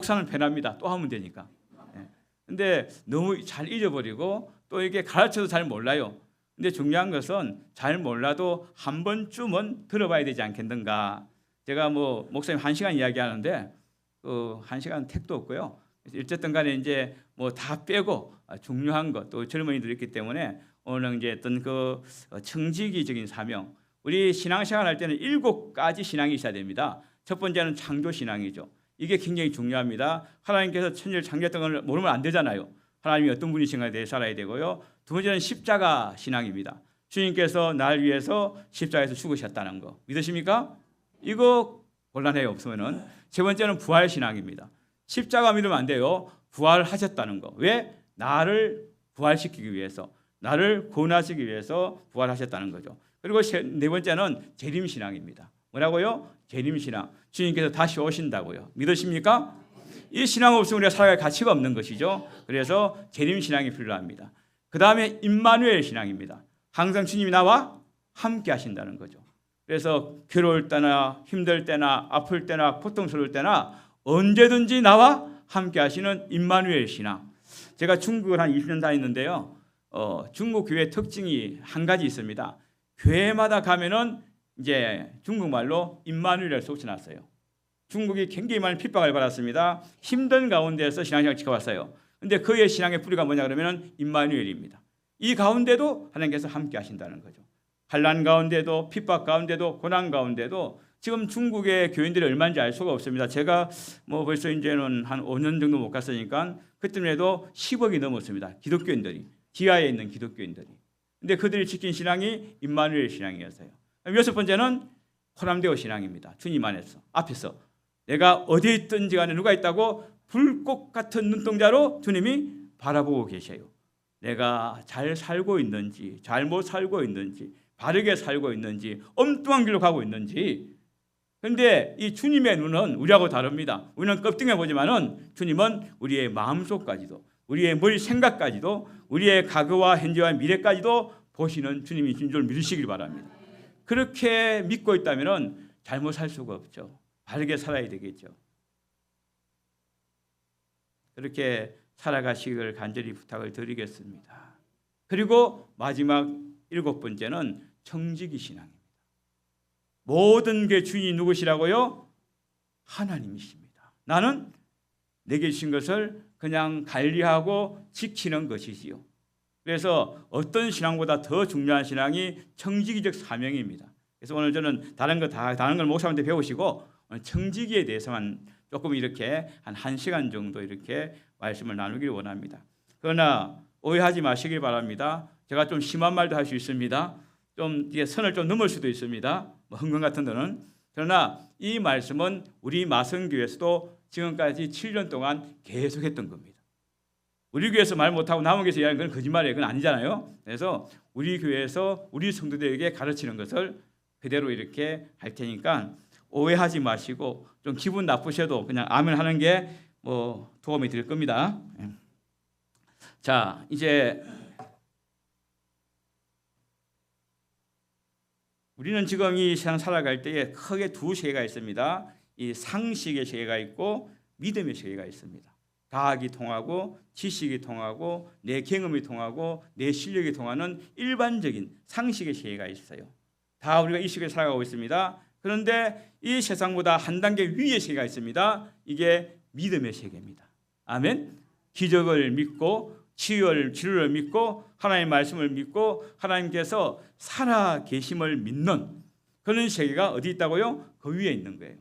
목사는 편합니다. 또 하면 되니까. 근데 너무 잘 잊어버리고 또 이게 가르쳐도 잘 몰라요. 근데 중요한 것은 잘 몰라도 한 번쯤은 들어봐야 되지 않겠는가. 제가 뭐 목사님 1시간 이야기하는데 그 1시간 택도 없고요. 어쨌든 간에 이제 뭐 다 빼고 중요한 것, 또 젊은이들이 있기 때문에 오늘 이제 어떤 그 청지기적인 사명, 우리 신앙생활 할 때는 7가지 신앙이 있어야 됩니다. 첫 번째는 창조 신앙이죠. 이게 굉장히 중요합니다. 하나님께서 천지를 창조했던 걸 모르면 안 되잖아요. 하나님이 어떤 분이신가에 대해 살아야 되고요. 두 번째는 십자가 신앙입니다. 주님께서 날 위해서 십자가에서 죽으셨다는 거 믿으십니까? 이거 곤란해요. 없으면은. 세 번째는 부활 신앙입니다. 십자가 믿으면 안 돼요. 부활하셨다는 거. 왜? 나를 부활시키기 위해서, 나를 구원하시기 위해서 부활하셨다는 거죠. 그리고 네 번째는 재림 신앙입니다. 뭐라고요? 재림 신앙. 주님께서 다시 오신다고요. 믿으십니까? 이 신앙 없으면 우리가 살아갈 가치가 없는 것이죠. 그래서 재림 신앙이 필요합니다. 그 다음에 임마누엘 신앙입니다. 항상 주님이 나와 함께 하신다는 거죠. 그래서 괴로울 때나 힘들 때나 아플 때나 고통스러울 때나 언제든지 나와 함께 하시는 임마누엘 신앙. 제가 중국을 한 20년 다녔는데요. 중국 교회 특징이 한 가지 있습니다. 교회마다 가면은 이제 중국말로 임마누엘을 속쳐놨어요. 중국이 굉장히 많은 핍박을 받았습니다. 힘든 가운데서 신앙생활을 지켜왔어요. 그런데 그의 신앙의 뿌리가 뭐냐 그러면 임마누엘입니다. 이 가운데도 하나님께서 함께 하신다는 거죠. 환난 가운데도 핍박 가운데도 고난 가운데도 지금 중국의 교인들이 얼마인지 알 수가 없습니다. 제가 뭐 벌써 이제는 한 5년 정도 못 갔으니까 그때에도 10억이 넘었습니다. 기독교인들이, 지하에 있는 기독교인들이. 근데 그들이 지킨 신앙이 임마누엘 신앙이었어요. 여섯 번째는 호남대오 신앙입니다. 주님 안에서, 앞에서 내가 어디에 있든지 간에 누가 있다고 불꽃 같은 눈동자로 주님이 바라보고 계셔요. 내가 잘 살고 있는지, 잘못 살고 있는지, 바르게 살고 있는지, 엉뚱한 길로 가고 있는지. 그런데 이 주님의 눈은 우리하고 다릅니다. 우리는 껍데기에 보지만은 주님은 우리의 마음속까지도, 우리의 머리 생각까지도, 우리의 과거와 현재와 미래까지도 보시는 주님이신 줄 믿으시길 바랍니다. 그렇게 믿고 있다면 잘못 살 수가 없죠. 바르게 살아야 되겠죠. 그렇게 살아가시기를 간절히 부탁을 드리겠습니다. 그리고 마지막 7번째는 청지기 신앙입니다. 모든 게 주인이 누구시라고요? 하나님이십니다. 나는 내게 주신 것을 그냥 관리하고 지키는 것이지요. 그래서 어떤 신앙보다 더 중요한 신앙이 청지기적 사명입니다. 그래서 오늘 저는 다른 걸 목사님한테 배우시고 청지기에 대해서만 조금 이렇게 한 1시간 정도 이렇게 말씀을 나누기를 원합니다. 그러나 오해하지 마시길 바랍니다. 제가 좀 심한 말도 할 수 있습니다. 좀 선을 좀 넘을 수도 있습니다. 흥분 같은 데는. 그러나 이 말씀은 우리 마성교회에서도 지금까지 7년 동안 계속했던 겁니다. 우리 교회에서 말 못하고 남은 교회에서 이야기하는 건 거짓말이에요. 그건 아니잖아요. 그래서 우리 교회에서 우리 성도들에게 가르치는 것을 그대로 이렇게 할 테니까 오해하지 마시고 좀 기분 나쁘셔도 그냥 아멘 하는 게 뭐 도움이 될 겁니다. 자, 이제 우리는 지금 이 세상 살아갈 때에 크게 두 세계가 있습니다. 이 상식의 세계가 있고 믿음의 세계가 있습니다. 과학이 통하고 지식이 통하고 내 경험이 통하고 내 실력이 통하는 일반적인 상식의 세계가 있어요. 다 우리가 이 세계에 살아가고 있습니다. 그런데 이 세상보다 한 단계 위의 세계가 있습니다. 이게 믿음의 세계입니다. 아멘. 기적을 믿고 치료를 믿고 하나님의 말씀을 믿고 하나님께서 살아 계심을 믿는 그런 세계가 어디 있다고요? 그 위에 있는 거예요.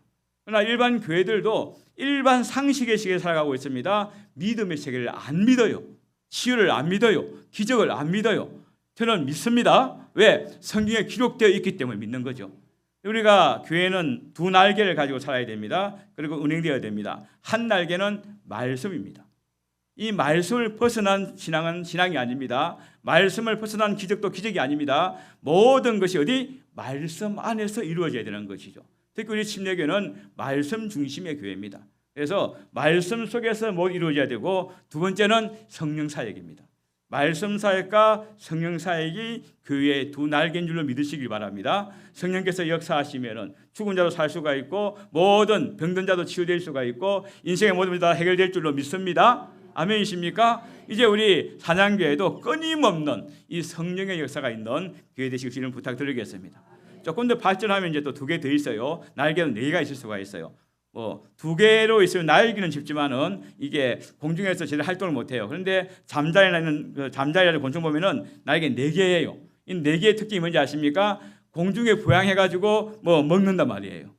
그러나 일반 교회들도 일반 상식의 세계에 살아가고 있습니다. 믿음의 세계를 안 믿어요. 치유를 안 믿어요. 기적을 안 믿어요. 저는 믿습니다. 왜? 성경에 기록되어 있기 때문에 믿는 거죠. 우리가 교회는 두 날개를 가지고 살아야 됩니다. 그리고 운행되어야 됩니다. 한 날개는 말씀입니다. 이 말씀을 벗어난 신앙은 신앙이 아닙니다. 말씀을 벗어난 기적도 기적이 아닙니다. 모든 것이 어디? 말씀 안에서 이루어져야 되는 것이죠. 특히 우리 침례교회는 말씀 중심의 교회입니다. 그래서 말씀 속에서 뭘 이루어져야 되고 두 번째는 성령 사역입니다. 말씀 사역과 성령 사역이 교회의 두 날개인 줄로 믿으시길 바랍니다. 성령께서 역사하시면은 죽은 자도 살 수가 있고 모든 병든 자도 치유될 수가 있고 인생의 모든 문제 다 해결될 줄로 믿습니다. 아멘이십니까? 이제 우리 사냥교회도 끊임없는 이 성령의 역사가 있는 교회 되시기를 부탁드리겠습니다. 조금 더 발전하면 이제 또 두 개 더 있어요. 날개는 4개가 있을 수가 있어요. 두 개로 있으면 날개는 쉽지만은 이게 공중에서 제대로 활동을 못해요. 그런데 잠자리라는 곤충 보면은 날개 4개예요. 이 4개의 특징이 뭔지 아십니까? 공중에 부양해가지고 먹는단 말이에요.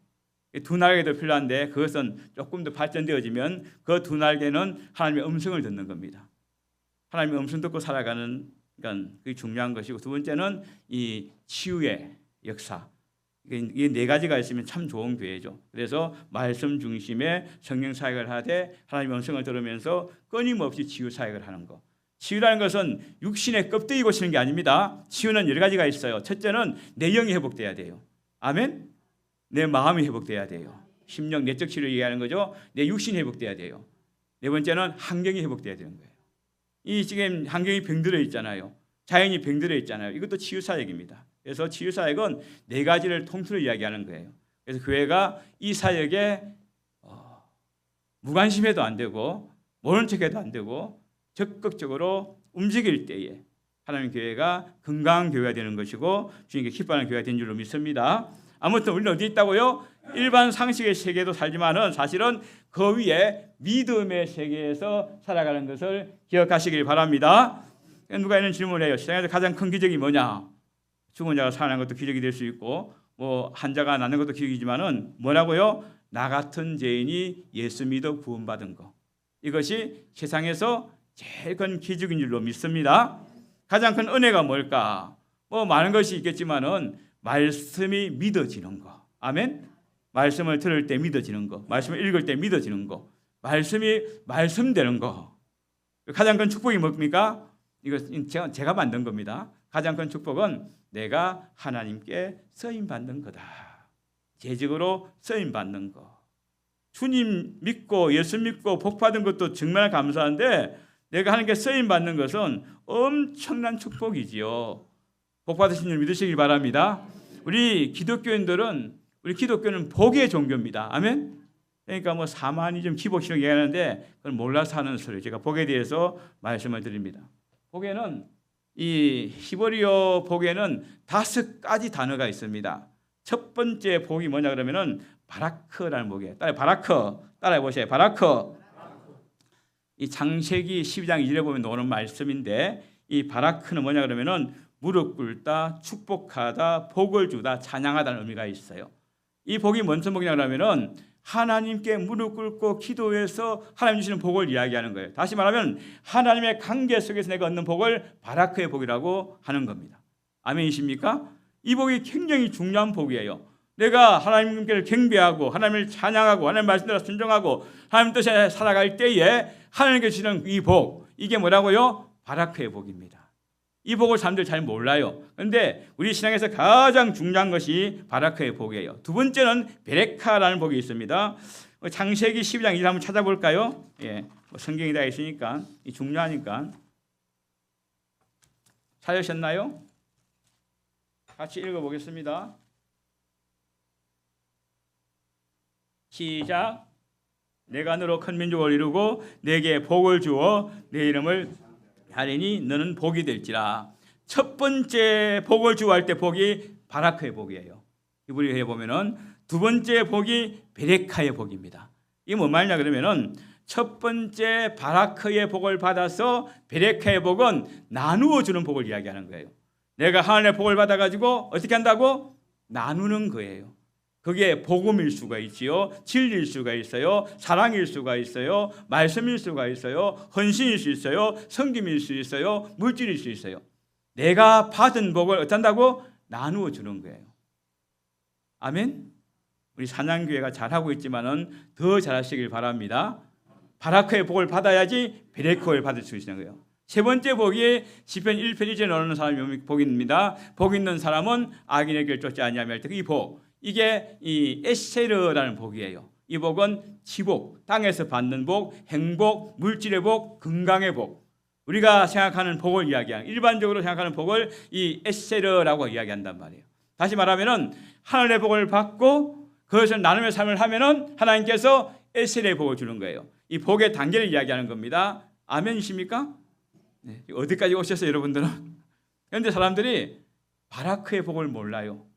두 날개도 필요한데 그것은 조금 더 발전되어지면 그 두 날개는 하나님의 음성을 듣는 겁니다. 하나님의 음성 듣고 살아가는 그러니까 그게 중요한 것이고, 두 번째는 이 치유의 역사. 이 4가지가 있으면 참 좋은 교회죠. 그래서 말씀 중심의 성령 사역을 하되 하나님의 음성을 들으면서 끊임없이 치유 사역을 하는 것. 치유라는 것은 육신의 껍데기 고치는 게 아닙니다. 치유는 여러 가지가 있어요. 첫째는 내 영이 회복돼야 돼요. 아멘. 내 마음이 회복돼야 돼요. 심령 내적 치료를 얘기하는 거죠. 내 육신이 회복돼야 돼요. 네 번째는 환경이 회복돼야 되는 거예요. 이 지금 환경이 병들어 있잖아요. 자연이 병들어 있잖아요. 이것도 치유 사역입니다. 그래서 치유 사역은 4가지를 통틀어 이야기하는 거예요. 그래서 교회가 이 사역에 무관심해도 안 되고 모른 척해도 안 되고 적극적으로 움직일 때에 하나님 교회가 건강한 교회가 되는 것이고 주님께 기뻐하는 교회가 된 줄로 믿습니다. 아무튼 우리는 어디 있다고요? 일반 상식의 세계도 살지만은 사실은 그 위에 믿음의 세계에서 살아가는 것을 기억하시길 바랍니다. 누가 이런 질문을 해요. 세상에서 가장 큰 기적이 뭐냐? 죽은 자가 살아나는 것도 기적이 될 수 있고 환자가 낫는 것도 기적이지만은 뭐라고요? 나 같은 죄인이 예수 믿어 구원받은 것. 이것이 세상에서 제일 큰 기적인 줄로 믿습니다. 가장 큰 은혜가 뭘까? 많은 것이 있겠지만은 말씀이 믿어지는 거. 아멘. 말씀을 들을 때 믿어지는 거. 말씀을 읽을 때 믿어지는 거. 말씀이 말씀되는 거. 가장 큰 축복이 뭡니까? 이거 제가 만든 겁니다. 가장 큰 축복은 내가 하나님께 쓰임 받는 거다. 재직으로 쓰임 받는 거. 주님 믿고 예수 믿고 복 받은 것도 정말 감사한데 내가 하나님께 쓰임 받는 것은 엄청난 축복이지요. 복 받으신 줄 믿으시길 바랍니다. 우리 기독교는 복의 종교입니다. 아멘. 그러니까 사마니즘 기복신을 얘기하는데 그걸 몰라서 하는 소리. 제가 복에 대해서 말씀을 드립니다. 복에는 이 히브리어 복에는 5가지 단어가 있습니다. 첫 번째 복이 뭐냐 그러면은 바라크라는 복이에요. 따라해 보세요. 바라크. 이 창세기 12장 1절에 보면 나오는 말씀인데 이 바라크는 뭐냐 그러면은 무릎 꿇다, 축복하다, 복을 주다, 찬양하다는 의미가 있어요. 이 복이 뭔 복이냐 그러면은 하나님께 무릎 꿇고 기도해서 하나님 주시는 복을 이야기하는 거예요. 다시 말하면 하나님의 관계 속에서 내가 얻는 복을 바라크의 복이라고 하는 겁니다. 아멘이십니까? 이 복이 굉장히 중요한 복이에요. 내가 하나님께를 경배하고 하나님을 찬양하고 하나님 말씀대로 순종하고 하나님 뜻에 살아갈 때에 하나님께 주시는 이 복, 이게 뭐라고요? 바라크의 복입니다. 이 복을 사람들이 잘 몰라요. 그런데 우리 신앙에서 가장 중요한 것이 바라크의 복이에요. 두 번째는 베레카라는 복이 있습니다. 창세기 12장 1절 한번 찾아볼까요? 성경이 다 있으니까 중요하니까. 찾으셨나요? 같이 읽어보겠습니다. 시작. 내가 너로 큰 민족을 이루고 내게 복을 주어 내 이름을 하리니 너는 복이 될지라. 첫 번째 복을 주할 때 복이 바라크의 복이에요. 히브리어에 보면은 두 번째 복이 베레카의 복입니다. 이게 뭔 말이냐 그러면은 첫 번째 바라크의 복을 받아서 베레카의 복은 나누어 주는 복을 이야기하는 거예요. 내가 하나님의 복을 받아 가지고 어떻게 한다고? 나누는 거예요. 그게 복음일 수가 있지요. 진리일 수가 있어요. 사랑일 수가 있어요. 말씀일 수가 있어요. 헌신일 수 있어요. 섬김일 수 있어요. 물질일 수 있어요. 내가 받은 복을 어쩐다고? 나누어 주는 거예요. 아멘. 우리 사냥교회가 잘하고 있지만은 더 잘하시길 바랍니다. 바라크의 복을 받아야지 베레크를 받을 수 있는 거예요. 세 번째 복이 시편 1편 1절에 나오는 사람이 복입니다. 복 있는 사람은 악인의 길 쫓지 아니하며 할 때 이 복, 이게 이 에세르라는 복이에요. 이 복은 지복, 땅에서 받는 복, 행복, 물질의 복, 건강의 복. 우리가 생각하는 복을 이야기하는, 일반적으로 생각하는 복을 이 에세르라고 이야기한단 말이에요. 다시 말하면은 하늘의 복을 받고 그것을 나눔의 삶을 하면은 하나님께서 에세르의 복을 주는 거예요. 이 복의 단계를 이야기하는 겁니다. 아멘이십니까? 네. 어디까지 오셨어요, 여러분들은? 그런데 사람들이 바라크의 복을 몰라요.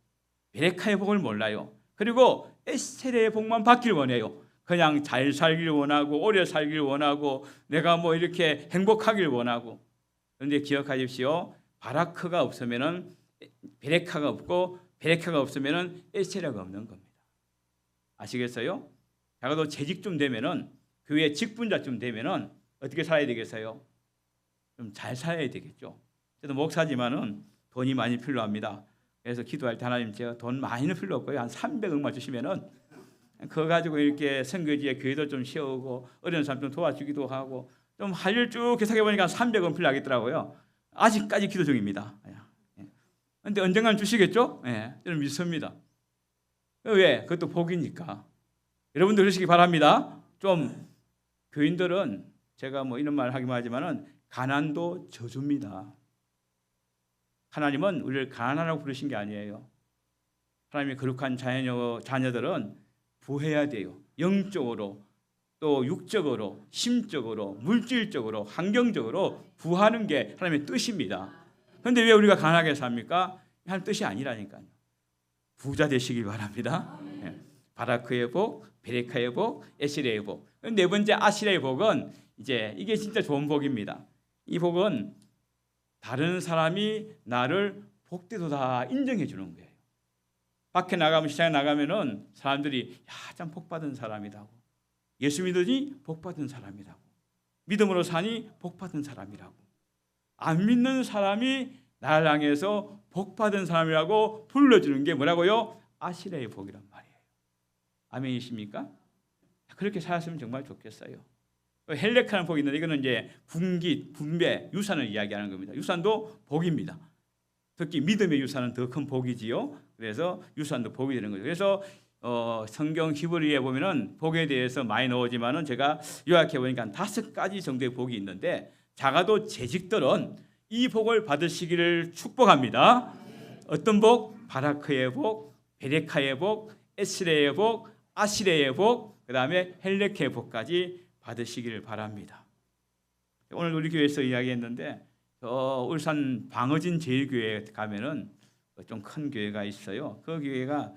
베레카의 복을 몰라요. 그리고 에스테르의 복만 받길 원해요. 그냥 잘 살길 원하고 오래 살길 원하고 내가 뭐 이렇게 행복하길 원하고. 그런데 기억하십시오. 바라크가 없으면은 베레카가 없고 베레카가 없으면은 에스테르가 없는 겁니다. 아시겠어요? 자가도 재직좀 되면은 교회 직분자쯤 되면은 어떻게 살아야 되겠어요? 좀 잘 살아야 되겠죠. 저도 목사지만은 돈이 많이 필요합니다. 그래서 기도할 때 하나님 제가 돈 많이는 필요 없고요. 한 300억만 주시면은 그거 가지고 이렇게 선교지에 교회도 좀 세우고 어려운 사람 좀 도와주기도 하고 좀 할 일 쭉 계산해 보니까 300원 필요하겠더라고요. 아직까지 기도 중입니다. 그런데 언젠가는 주시겠죠? 예, 저는 믿습니다. 왜? 그것도 복이니까. 여러분도 그러시기 바랍니다. 좀 교인들은 제가 뭐 이런 말 하기만 하지만은 가난도 저주입니다. 하나님은 우리를 가난하라고 부르신 게 아니에요. 하나님의 거룩한 자녀들은 부해야 돼요. 영적으로 또 육적으로 심적으로 물질적으로 환경적으로 부하는 게 하나님의 뜻입니다. 그런데 왜 우리가 가난하게 삽니까? 하나님 뜻이 아니라니까요. 부자 되시기 바랍니다. 네. 바라크의 복, 베레카의 복, 에시레의 복. 네 번째 아시레의 복은 이게 진짜 좋은 복입니다. 이 복은 다른 사람이 나를 복되도다 인정해 주는 거예요. 밖에 나가면 시장에 나가면은 사람들이 참 복받은 사람이라고. 예수 믿으니 복받은 사람이라고. 믿음으로 사니 복받은 사람이라고. 안 믿는 사람이 나를 향해서 복받은 사람이라고 불러주는 게 뭐라고요? 아시레의 복이란 말이에요. 아멘이십니까? 그렇게 살았으면 정말 좋겠어요. 헬렉하는 복이 있는데 이거는 이제 분깃, 분배, 유산을 이야기하는 겁니다. 유산도 복입니다. 특히 믿음의 유산은 더 큰 복이지요. 그래서 유산도 복이 되는 거죠. 그래서 성경 히브리에 보면은 복에 대해서 많이 나오지만은 제가 요약해 보니까 5가지 정도의 복이 있는데 작아도 재직들은 이 복을 받으시기를 축복합니다. 어떤 복? 바라크의 복, 베레카의 복, 에스레의 복, 아시레의 복, 그다음에 헬렉의 복까지 받으시기를 바랍니다. 오늘 우리 교회에서 이야기했는데 울산 방어진 제일교회에 가면은 좀 큰 교회가 있어요. 그 교회가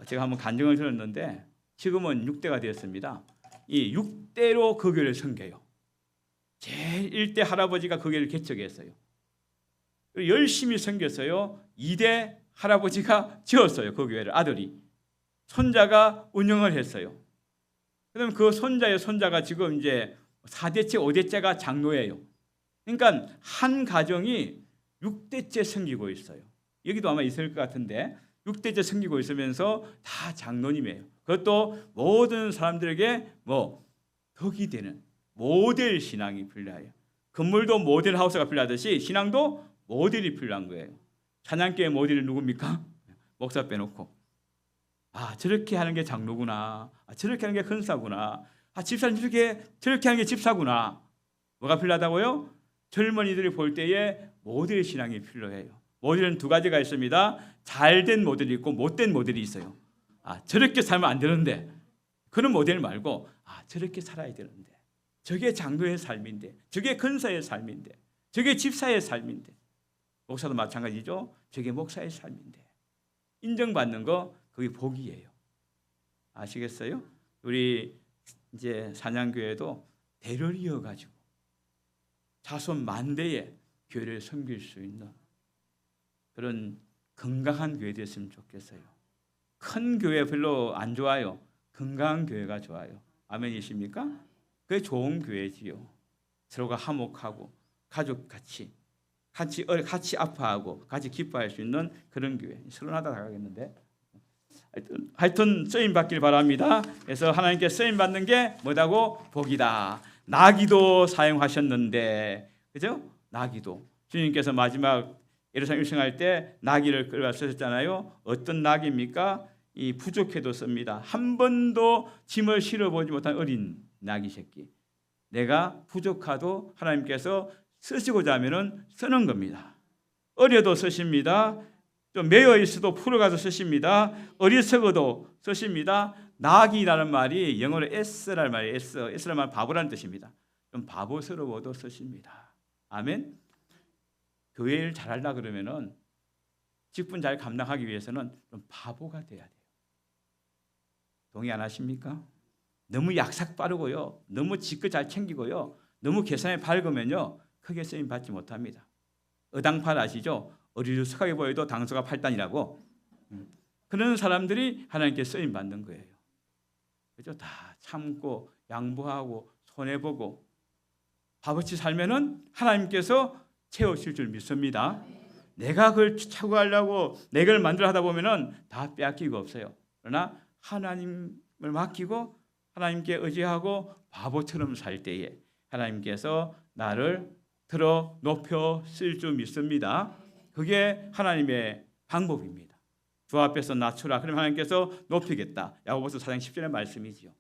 제가 한번 간증을 들었는데 지금은 6대가 되었습니다. 이 6대로 그 교회를 섬겨요. 제일 1대 할아버지가 그 교회를 개척했어요. 열심히 섬겼어요. 2대 할아버지가 지었어요. 그 교회를 아들이. 손자가 운영을 했어요. 그다음 그 손자의 손자가 지금 이제 4대째, 5대째가 장로예요. 그러니까 한 가정이 6대째 섬기고 있어요. 여기도 아마 있을 것 같은데 6대째 섬기고 있으면서 다 장로님이에요. 그것도 모든 사람들에게 덕이 되는 모델 신앙이 필요해요. 건물도 모델 하우스가 필요하듯이 신앙도 모델이 필요한 거예요. 찬양교회 모델이 누굽니까? 목사 빼놓고. 저렇게 하는 게 장로구나. 저렇게 하는 게 큰사구나. 집사님 저렇게 하는 게 집사구나. 뭐가 필요하다고요? 젊은이들이 볼 때에 모델 신앙이 필요해요. 모델은 2가지가 있습니다. 잘된 모델이 있고 못된 모델이 있어요. 저렇게 살면 안 되는데 그런 모델 말고 저렇게 살아야 되는데 저게 장로의 삶인데 저게 근사의 삶인데 저게 집사의 삶인데 목사도 마찬가지죠. 저게 목사의 삶인데 인정받는 거 그게 복이에요. 아시겠어요? 우리 이제 산양교회도 대를 이어가지고 자손 만대에 교회를 섬길 수 있는 그런 건강한 교회 됐으면 좋겠어요. 큰 교회 별로 안 좋아요. 건강한 교회가 좋아요. 아멘이십니까? 그게 좋은 교회지요. 서로가 화목하고 가족 같이 아파하고 같이 기뻐할 수 있는 그런 교회. 서른하다 나가겠는데. 하여튼 쓰임 받길 바랍니다. 그래서 하나님께 쓰임 받는 게 뭐다고? 복이다. 나기도 사용하셨는데, 그죠? 나기도. 주님께서 마지막 예루살렘 일승할 때 나귀를 끌어 쓰셨잖아요. 어떤 나귀입니까? 이 부족해도 씁니다. 한 번도 짐을 실어보지 못한 어린 나귀 새끼. 내가 부족하도 하나님께서 쓰시고자 하면은 쓰는 겁니다. 어려도 쓰십니다. 좀 매여 있어도 풀어가서 쓰십니다. 어리석어도 쓰십니다. 낙이라는 말이 영어로 S라는 말이에요. S라는 말 바보라는 뜻입니다. 좀 바보스러워도 쓰십니다. 아멘. 교회 일 잘하려 그러면은 직분 잘 감당하기 위해서는 좀 바보가 돼야 돼요. 동의 안 하십니까? 너무 약삭 빠르고요. 너무 지껏 잘 챙기고요. 너무 계산에 밝으면요. 크게 쓰임 받지 못합니다. 어당팔 아시죠? 어리숙하게 보여도 당수가 8단이라고. 그런 사람들이 하나님께 쓰임 받는 거예요. 그죠? 다 참고 양보하고 손해보고 바보같이 살면은 하나님께서 채우실 줄 믿습니다. 내가 그걸 차고 가려고 내 걸 만들어 하다 보면은 다 빼앗기고 없어요. 그러나 하나님을 맡기고 하나님께 의지하고 바보처럼 살 때에 하나님께서 나를 들어 높여 쓸 줄 믿습니다. 그게 하나님의 방법입니다. 주 앞에서 낮추라. 그러면 하나님께서 높이겠다. 야고보서 4장 10절의 말씀이지요.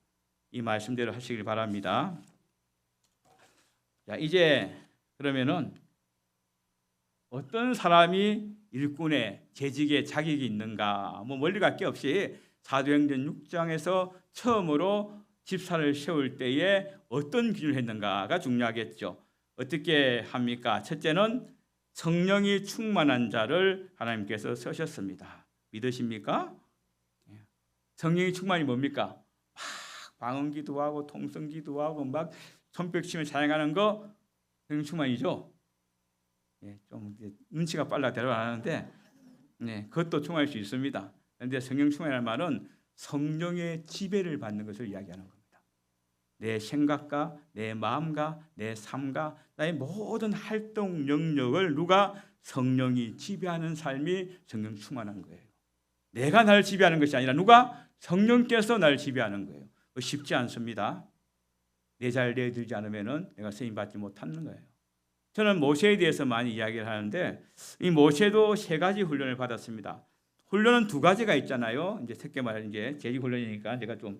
이 말씀대로 하시길 바랍니다. 자, 이제 그러면은 어떤 사람이 일꾼의 재직에 자격이 있는가? 멀리 갈 게 없이 사도행전 6장에서 처음으로 집사를 세울 때에 어떤 기준을 했는가가 중요하겠죠. 어떻게 합니까? 첫째는 성령이 충만한 자를 하나님께서 쓰셨습니다. 믿으십니까? 성령이 충만이 뭡니까? 막 방언기도 하고 통성기도 하고 막 손뼉치며 찬양하는 거 성령 충만이죠. 좀 눈치가 빨라 대답 안 하는데 그것도 충만할 수 있습니다. 그런데 성령 충만이라는 말은 성령의 지배를 받는 것을 이야기하는 겁니다. 내 생각과 내 마음과 내 삶과 나의 모든 활동 영역을 누가 성령이 지배하는 삶이 성령 충만한 거예요. 내가 나를 지배하는 것이 아니라 누가 성령께서 나를 지배하는 거예요. 쉽지 않습니다. 내 잘 내들지 않으면은 내가 쓰임 받지 못하는 거예요. 저는 모세에 대해서 많이 이야기를 하는데 이 모세도 3가지 훈련을 받았습니다. 훈련은 2가지가 있잖아요. 이제 쉽게 말하면 이제 재직 훈련이니까 제가 좀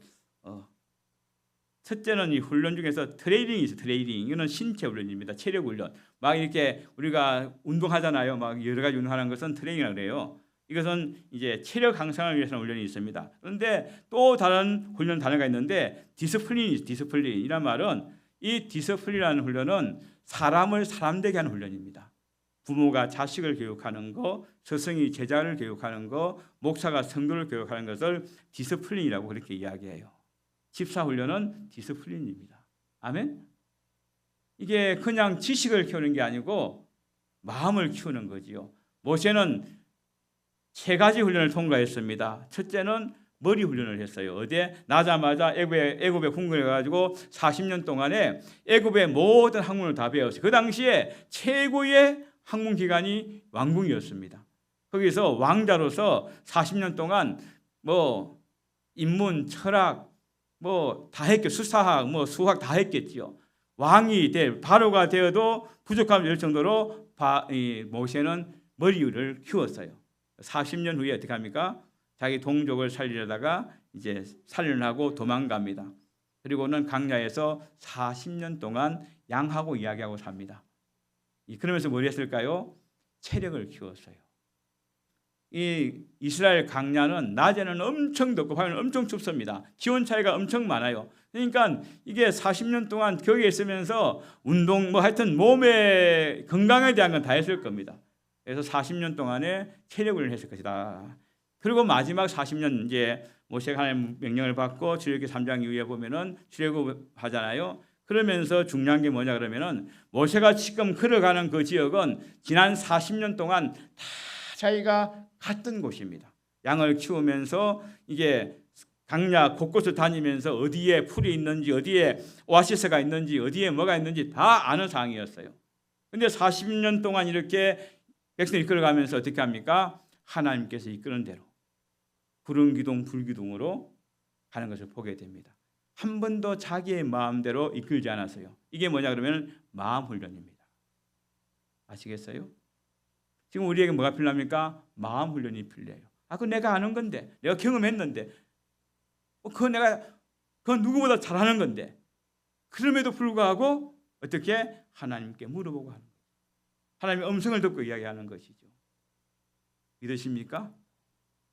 첫째는 이 훈련 중에서 트레이닝이 있어요. 트레이닝. 이거는 신체 훈련입니다. 체력 훈련. 막 이렇게 우리가 운동하잖아요. 막 여러 가지 운동하는 것은 트레이닝이라고 그래요. 이것은 이제 체력 향상을 위해서 훈련이 있습니다. 그런데 또 다른 훈련 단어가 있는데 디스플린이란 말은 이 디스플린이라는 훈련은 사람을 사람되게 하는 훈련입니다. 부모가 자식을 교육하는 거, 스승이 제자를 교육하는 거, 목사가 성도를 교육하는 것을 디스플린이라고 그렇게 이야기해요. 집사 훈련은 디스플린입니다. 아멘? 이게 그냥 지식을 키우는 게 아니고 마음을 키우는 거지요. 모세는 3가지 훈련을 통과했습니다. 첫째는 머리 훈련을 했어요. 어디에? 나자마자 애굽에 궁궐해가지고 40년 동안에 애굽의 모든 학문을 다 배웠어요. 그 당시에 최고의 학문 기관이 왕궁이었습니다. 거기서 왕자로서 40년 동안 인문, 철학, 다 했겠죠. 수사학, 수학 다 했겠지요. 왕이 바로가 되어도 부족함이 될 정도로 모세는 머리를 키웠어요. 40년 후에 어떻게 합니까? 자기 동족을 살리려다가 이제 살인하고 도망갑니다. 그리고는 광야에서 40년 동안 양하고 이야기하고 삽니다. 그러면서 뭘 했을까요? 체력을 키웠어요. 이 이스라엘 광야는 낮에는 엄청 덥고 밤에는 엄청 춥습니다. 기온 차이가 엄청 많아요. 그러니까 이게 40년 동안 거기에 있으면서 운동 하여튼 몸의 건강에 대한 건 다 했을 겁니다. 그래서 40년 동안에 체력을 했을 것이다. 그리고 마지막 40년 이제 모세가 하나님의 명령을 받고 출애굽기 3장 이후에 보면은 출애굽하잖아요. 그러면서 중요한 게 뭐냐 그러면은 모세가 지금 걸어가는 그 지역은 지난 40년 동안 다 자기가 갔던 곳입니다. 양을 키우면서 이게 강야 곳곳을 다니면서 어디에 풀이 있는지, 어디에 오아시스가 있는지, 어디에 뭐가 있는지 다 아는 상황이었어요. 그런데 40년 동안 이렇게 백성을 이끌어가면서 어떻게 합니까? 하나님께서 이끄는 대로 구름 기둥 불기둥으로 가는 것을 보게 됩니다. 한 번도 자기의 마음대로 이끌지 않았어요. 이게 뭐냐 그러면 마음 훈련입니다. 아시겠어요? 지금 우리에게 뭐가 필요합니까? 마음 훈련이 필요해요. 그거 내가 아는 건데, 내가 경험했는데, 그거 누구보다 잘하는 건데, 그럼에도 불구하고 어떻게 하나님께 물어보고 하는 거예요. 하나님의 음성을 듣고 이야기하는 것이죠. 믿으십니까?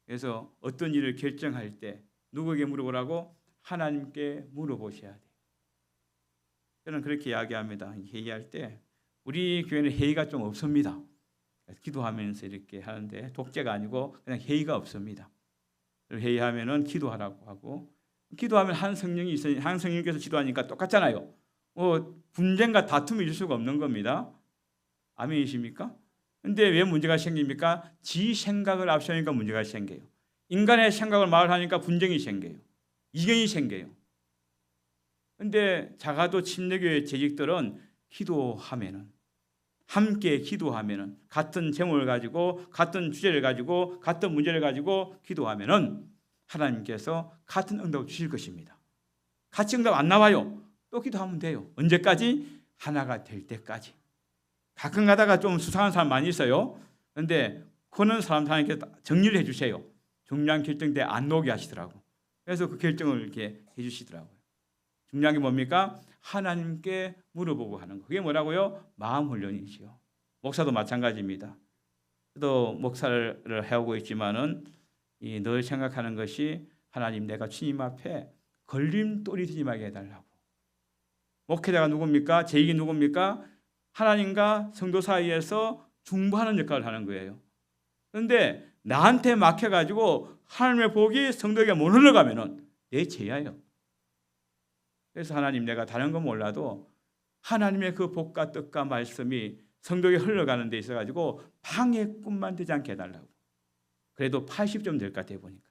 그래서 어떤 일을 결정할 때 누구에게 물어보라고? 하나님께 물어보셔야 돼요. 저는 그렇게 이야기합니다. 회의할 때 우리 교회는 회의가 좀 없습니다. 기도하면서 이렇게 하는데 독재가 아니고 그냥 회의가 없습니다. 회의하면은 기도하라고 하고, 기도하면 한 성령께서 기도하니까 똑같잖아요. 분쟁과 다툼이 있을 수가 없는 겁니다. 아멘이십니까? 근데 왜 문제가 생깁니까? 지 생각을 앞세우니까 문제가 생겨요. 인간의 생각을 말하니까 분쟁이 생겨요. 이견이 생겨요. 근데 작아도 침례교회 재직들은 기도하면은, 함께 기도하면은, 같은 제목을 가지고 같은 주제를 가지고 같은 문제를 가지고 기도하면은 하나님께서 같은 응답을 주실 것입니다. 같이 응답 안 나와요. 또 기도하면 돼요. 언제까지? 하나가 될 때까지. 가끔 가다가 좀 수상한 사람 많이 있어요. 그런데 그런 사람 하나님께서 정리를 해주세요. 중요한 결정 때 안 나오게 하시더라고. 그래서 그 결정을 이렇게 해주시더라고요. 중요한 게 뭡니까? 하나님께 물어보고 하는 거. 그게 뭐라고요? 마음 훈련이지요. 목사도 마찬가지입니다. 저도 목사를 해오고 있지만은 늘 생각하는 것이, 하나님, 내가 주님 앞에 걸림돌이 되지 말게 해달라고. 목회자가 누굽니까? 제익이 누굽니까? 하나님과 성도 사이에서 중보하는 역할을 하는 거예요. 그런데 나한테 막혀가지고 하나님의 복이 성도에게 못 흘러가면은 내 죄예요. 그래서 하나님, 내가 다른 건 몰라도 하나님의 그 복과 뜻과 말씀이 성도에게 흘러가는 데 있어가지고 방해꾼만 되지 않게 해달라고. 그래도 80점 될 것 같아요, 보니까.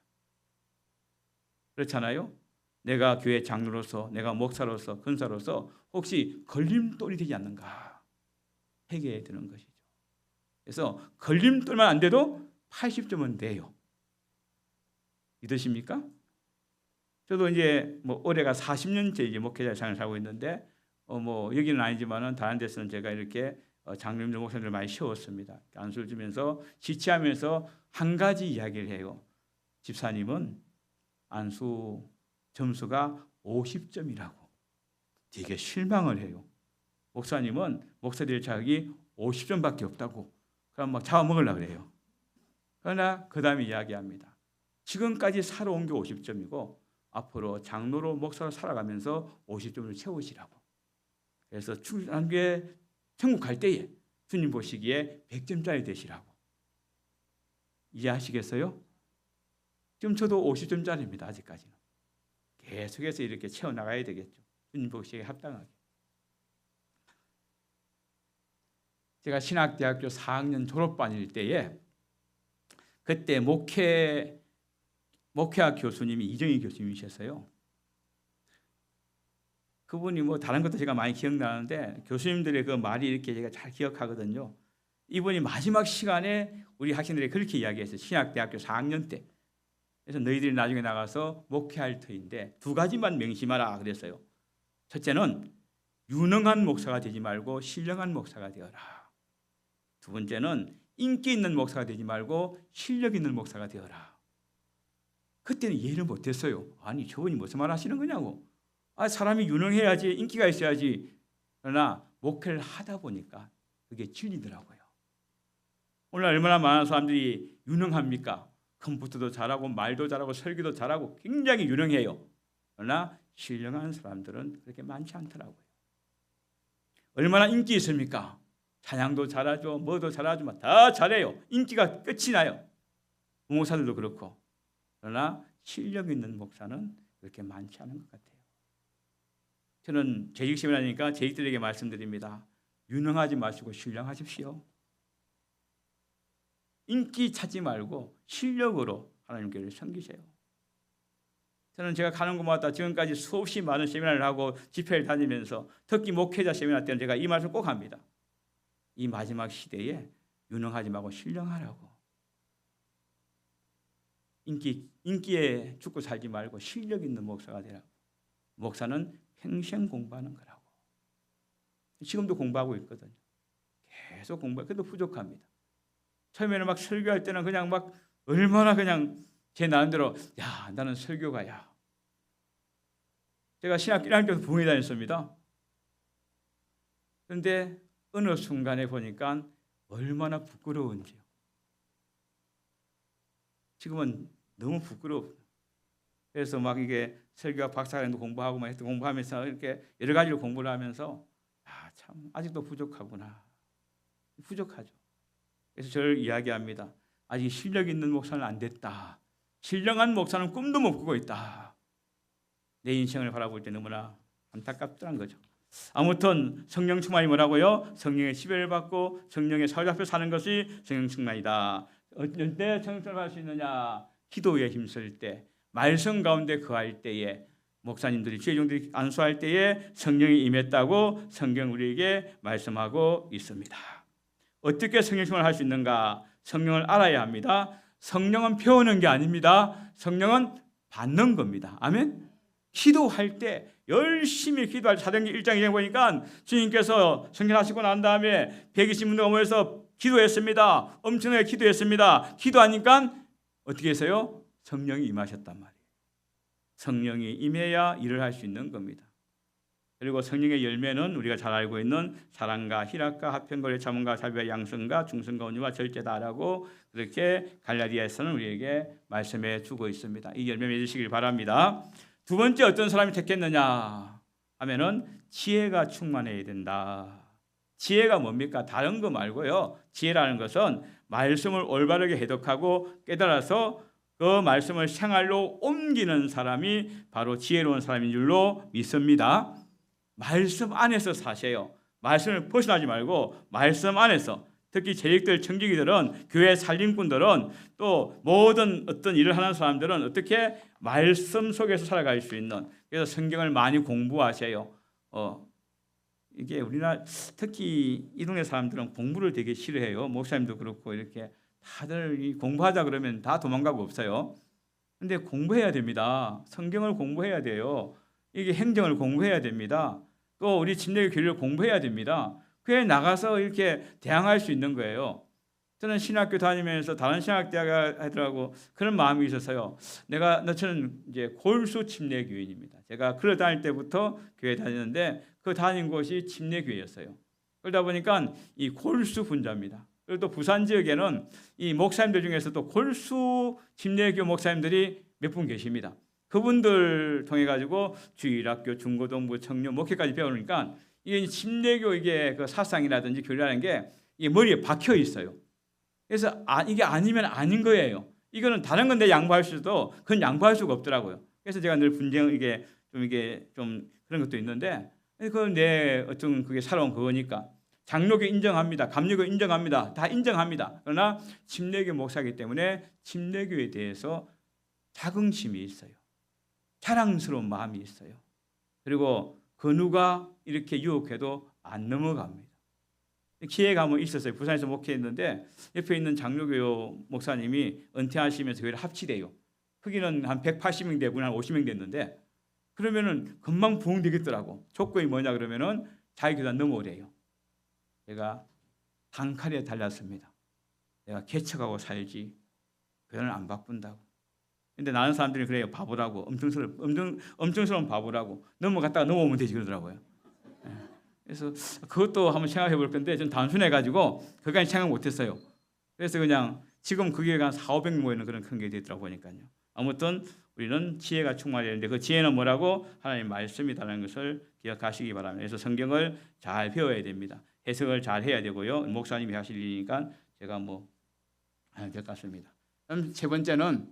그렇잖아요? 내가 교회 장로로서, 내가 목사로서, 권사로서 혹시 걸림돌이 되지 않는가 회개해야 되는 것이죠. 그래서 걸림돌만 안 돼도 80점은 돼요. 믿으십니까? 저도 이제 올해가 40년째 이제 목회자 생활을 하고 있는데, 여기는 아니지만은 다른 데서는 제가 이렇게 장로님들, 목사님들 많이 세웠습니다. 안수를 주면서 지체하면서 한 가지 이야기를 해요. 집사님은 안수 점수가 50점이라고 되게 실망을 해요. 목사님은 목사들 자격이 50점밖에 없다고. 그럼 막 잡아먹으려고 그래요. 그러나 그 다음에 이야기합니다. 지금까지 살아온 게 50점이고 앞으로 장로로 목사로 살아가면서 50점을 채우시라고. 그래서 나중에 천국 갈 때에 주님 보시기에 100점짜리 되시라고. 이해하시겠어요? 지금 저도 50점짜리입니다. 아직까지는. 계속해서 이렇게 채워나가야 되겠죠. 주님 보시기에 합당하게. 제가 신학대학교 4학년 졸업반일 때에 그때 목회학 교수님이 이정희 교수님이셨어요. 그분이 다른 것도 제가 많이 기억나는데 교수님들의 그 말이 이렇게 제가 잘 기억하거든요. 이분이 마지막 시간에 우리 학생들에게 그렇게 이야기했어요. 신학대학교 4학년 때. 그래서 너희들이 나중에 나가서 목회할 터인데 두 가지만 명심하라 그랬어요. 첫째는 유능한 목사가 되지 말고 신령한 목사가 되어라. 두 번째는 인기 있는 목사가 되지 말고 실력 있는 목사가 되어라. 그때는 이해를 못했어요. 아니, 저분이 무슨 말 하시는 거냐고. 사람이 유능해야지, 인기가 있어야지. 그러나 목회를 하다 보니까 그게 진리더라고요. 오늘 얼마나 많은 사람들이 유능합니까? 컴퓨터도 잘하고 말도 잘하고 설교도 잘하고 굉장히 유능해요. 그러나 신령한 사람들은 그렇게 많지 않더라고요. 얼마나 인기 있습니까? 찬양도 잘하죠, 뭐도 잘하지만 다 잘해요. 인기가 끝이 나요. 목사들도 그렇고. 그러나 실력 있는 목사는 그렇게 많지 않은 것 같아요. 저는 재직시민이니까 재직들에게 말씀드립니다. 유능하지 마시고 신령하십시오. 인기 찾지 말고 실력으로 하나님께를 섬기세요. 저는 제가 가는 곳마다 지금까지 수없이 많은 세미나를 하고 집회를 다니면서 특히 목회자 세미나 때는 제가 이 말을 꼭 합니다. 이 마지막 시대에 유능하지 말고 신령하라고. 인기에 죽고 살지 말고 실력 있는 목사가 되라고. 목사는 평생 공부하는 거라고. 지금도 공부하고 있거든요. 계속 공부해. 그래도 부족합니다. 처음에는 막 설교할 때는 그냥 막 얼마나 그냥 제 나름대로 야, 나는 설교가야. 제가 신학교 1학년 때부터 부흥회 다녔습니다. 그런데 어느 순간에 보니까 얼마나 부끄러운지요. 지금은 너무 부끄러워. 그래서 막 이게 설교학 박사학위도 공부하고 막 공부하면서 이렇게 여러 가지를 공부를 하면서 참 아직도 부족하구나. 부족하죠. 그래서 저를 이야기합니다. 아직 실력 있는 목사는 안 됐다. 신령한 목사는 꿈도 못 꾸고 있다. 내 인생을 바라볼 때 너무나 안타깝다는 거죠. 아무튼 성령 충만이 뭐라고요? 성령의 지배를 받고 성령의 사로잡혀 사는 것이 성령 충만이다. 어떨 때 성령 충만할 수 있느냐? 기도에 힘쓸 때, 말씀 가운데 거할 때에, 목사님들이 주의종들이 안수할 때에 성령이 임했다고 성경 우리에게 말씀하고 있습니다. 어떻게 성령 충만을 할 수 있는가? 성령을 알아야 합니다. 성령은 배우는 게 아닙니다. 성령은 받는 겁니다. 아멘. 기도할 때 열심히 기도할 때 사도행전 1장 2장 보니까 주님께서 성령하시고 난 다음에 120분들가 모여서 기도했습니다. 엄청나게 기도했습니다. 기도하니까 어떻게 했어요? 성령이 임하셨단 말이에요. 성령이 임해야 일을 할 수 있는 겁니다. 그리고 성령의 열매는 우리가 잘 알고 있는 사랑과 희락과 화평과 참음과 자비와 양성과 중성과 온유와 절제다라고 그렇게 갈라디아에서는 우리에게 말씀해 주고 있습니다. 이 열매 맺으시길 바랍니다. 두 번째 어떤 사람이 택했느냐 하면은 지혜가 충만해야 된다. 지혜가 뭡니까? 다른 거 말고요. 지혜라는 것은 말씀을 올바르게 해독하고 깨달아서 그 말씀을 생활로 옮기는 사람이 바로 지혜로운 사람인 줄로 믿습니다. 말씀 안에서 사세요. 말씀을 벗어나지 말고 말씀 안에서, 특히 재직들, 청지기들은, 교회 살림꾼들은, 또 모든 어떤 일을 하는 사람들은 어떻게 말씀 속에서 살아갈 수 있는, 그래서 성경을 많이 공부하세요. 이게 우리나라 특히 이 동네 사람들은 공부를 되게 싫어해요. 목사님도 그렇고 이렇게 다들 공부하자 그러면 다 도망가고 없어요. 근데 공부해야 됩니다. 성경을 공부해야 돼요. 이게 행정을 공부해야 됩니다. 또 우리 침례교 교리를 공부해야 됩니다. 그에 나가서 이렇게 대항할 수 있는 거예요. 저는 신학교 다니면서 다른 신학대학 하더라고 그런 마음이 있어서요. 저는 이제 골수 침례교인입니다. 제가 그를 다닐 때부터 교회 다니는데 그 다닌 곳이 침례교회였어요. 그러다 보니까 이 골수 분자입니다. 그리고 또 부산 지역에는 이 목사님들 중에서 또 골수 침례교 목사님들이 몇 분 계십니다. 그분들 통해 가지고 주일학교, 중고등부, 청년, 목회까지 배우니까 이게 침례교 이게 그 사상이라든지 교리라는 게 이게 머리에 박혀 있어요. 그래서 이게 아니면 아닌 거예요. 이거는 다른 건데 양보할 수도 그건 양보할 수가 없더라고요. 그래서 제가 늘 분쟁 이게 좀 그런 것도 있는데 그건 내 어떤 그게 살아온 그거니까 장로교 인정합니다. 감리교 인정합니다. 다 인정합니다. 그러나 침례교 목사이기 때문에 침례교에 대해서 자긍심이 있어요. 자랑스러운 마음이 있어요. 그리고 그 누가 이렇게 유혹해도 안 넘어갑니다. 기회가 한번 있었어요. 부산에서 목회했는데 옆에 있는 장로교 목사님이 은퇴하시면서 교회를 합치대요. 크기는 한 180명 되고 한 50명 됐는데 그러면은 금방 부흥되겠더라고. 조건이 뭐냐 그러면은 자기 교단 넘어오래요. 제가 단칼에 달랐습니다. 내가 개척하고 살지 교단을 안 바꾼다고. 근데 나는 사람들이 그래요. 바보라고. 엄청스러운 바보라고. 넘어갔다가 넘어오면 되지 그러더라고요. 그래서 그것도 한번 생각해 볼 건데 좀 단순해가지고 그까지 생각 못했어요. 그래서 그냥 지금 그게 한 400, 500 모이는 그런 큰 게 되더라고 보니까요. 아무튼 우리는 지혜가 충만해야 되는데 그 지혜는 뭐라고? 하나님 말씀이라는 것을 기억하시기 바랍니다. 그래서 성경을 잘 배워야 됩니다. 해석을 잘 해야 되고요. 목사님이 하실 일이니까 제가 될 것 같습니다. 그럼 세 번째는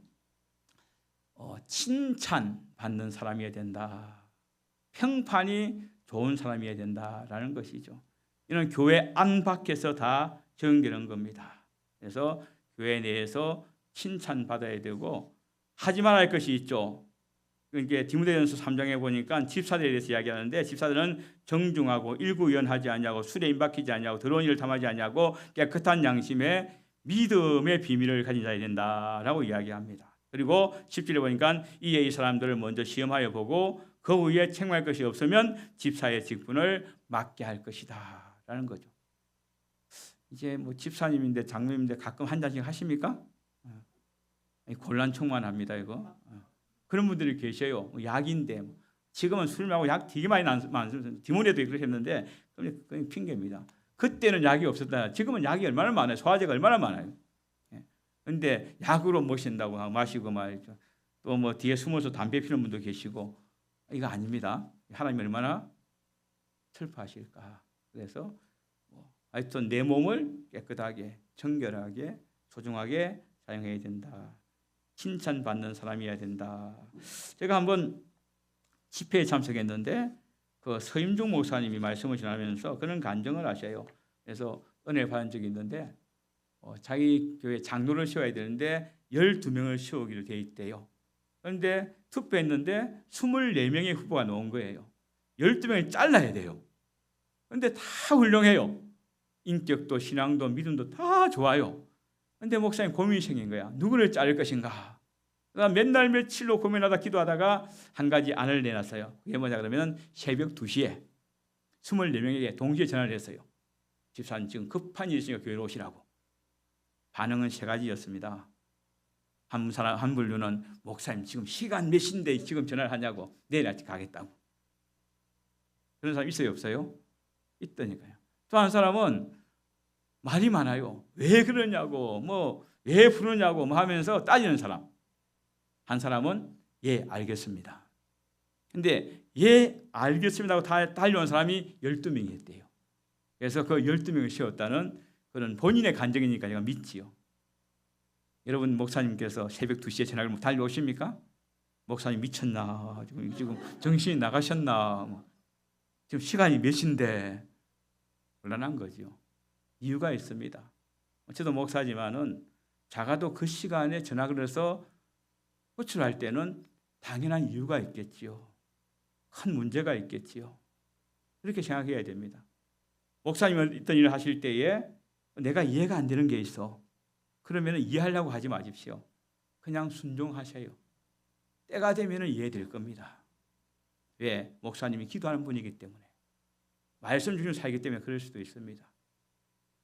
칭찬받는 사람이어야 된다. 평판이 좋은 사람이어야 된다라는 것이죠. 이는 교회 안 밖에서 다 적용되는 겁니다. 그래서 교회 내에서 칭찬받아야 되고 하지 말아야 할 것이 있죠. 이게 디모데전서 3장에 보니까 집사들에 대해서 이야기하는데 집사들은 정중하고 일구연하지 아니하고 술에 임박히지 아니하고 더러운 일을 탐하지 아니하고 깨끗한 양심에 믿음의 비밀을 가진 자야 된다라고 이야기합니다. 그리고 10절에 보니까 이에 이 사람들을 먼저 시험하여 보고 그 후에 책망할 것이 없으면 집사의 직분을 맡게 할 것이다 라는 거죠. 이제 집사님인데 장로님인데 가끔 한 잔씩 하십니까? 곤란총만합니다 이거. 그런 분들이 계셔요. 약인데 지금은 술 마고 약 되게 많이 많습니다. 디모데도 그렇게 했는데 그건 핑계입니다. 그때는 약이 없었다. 지금은 약이 얼마나 많아요. 소화제가 얼마나 많아요. 그런데 약으로 모신다고 마시고 말이죠. 또 뭐 뒤에 숨어서 담배 피우는 분도 계시고 이거 아닙니다. 하나님이 얼마나 슬퍼하실까. 그래서 하여튼 내 몸을 깨끗하게 정결하게 소중하게 사용해야 된다. 칭찬받는 사람이어야 된다. 제가 한번 집회에 참석했는데 그 서임중 목사님이 말씀을 전하면서 그런 간증을 하셔요. 그래서 은혜를 받은 적이 있는데 자기 교회 장로를 세워야 되는데 12명을 세우기로 돼 있대요. 그런데 투표했는데 24명의 후보가 나온 거예요. 12명이 잘라야 돼요. 그런데 다 훌륭해요. 인격도 신앙도 믿음도 다 좋아요. 그런데 목사님 고민이 생긴 거야. 누구를 자를 것인가? 맨날 며칠로 고민하다 기도하다가 한 가지 안을 내놨어요. 그게 뭐냐 그러면 새벽 2시에 24명에게 동시에 전화를 했어요. 집사님 지금 급한 일이 있으니까 교회로 오시라고. 반응은 3가지였습니다. 한 분류는 목사님 지금 시간 몇 시인데 지금 전화를 하냐고. 내일 아침 가겠다고. 그런 사람 있어요 없어요? 있다니까요. 또 한 사람은 말이 많아요. 왜 그러냐고 왜 부르냐고 하면서 따지는 사람. 한 사람은 예 알겠습니다. 근데 예 알겠습니다 하고 달려온 사람이 12명이 있대요. 그래서 그 12명을 세웠다는 그런 본인의 간증이니까 제가 믿지요. 여러분 목사님께서 새벽 2시에 전화를 달려오십니까? 목사님 미쳤나? 지금 정신이 나가셨나? 지금 시간이 몇 시인데 곤란한 거죠. 이유가 있습니다. 저도 목사지만은 작아도 그 시간에 전화를 해서 호출할 때는 당연한 이유가 있겠지요. 큰 문제가 있겠지요. 그렇게 생각해야 됩니다. 목사님은 어떤 일을 하실 때에 내가 이해가 안 되는 게 있어. 그러면 이해하려고 하지 마십시오. 그냥 순종하세요. 때가 되면 이해될 겁니다. 왜? 목사님이 기도하는 분이기 때문에. 말씀 중에 살기 때문에 그럴 수도 있습니다.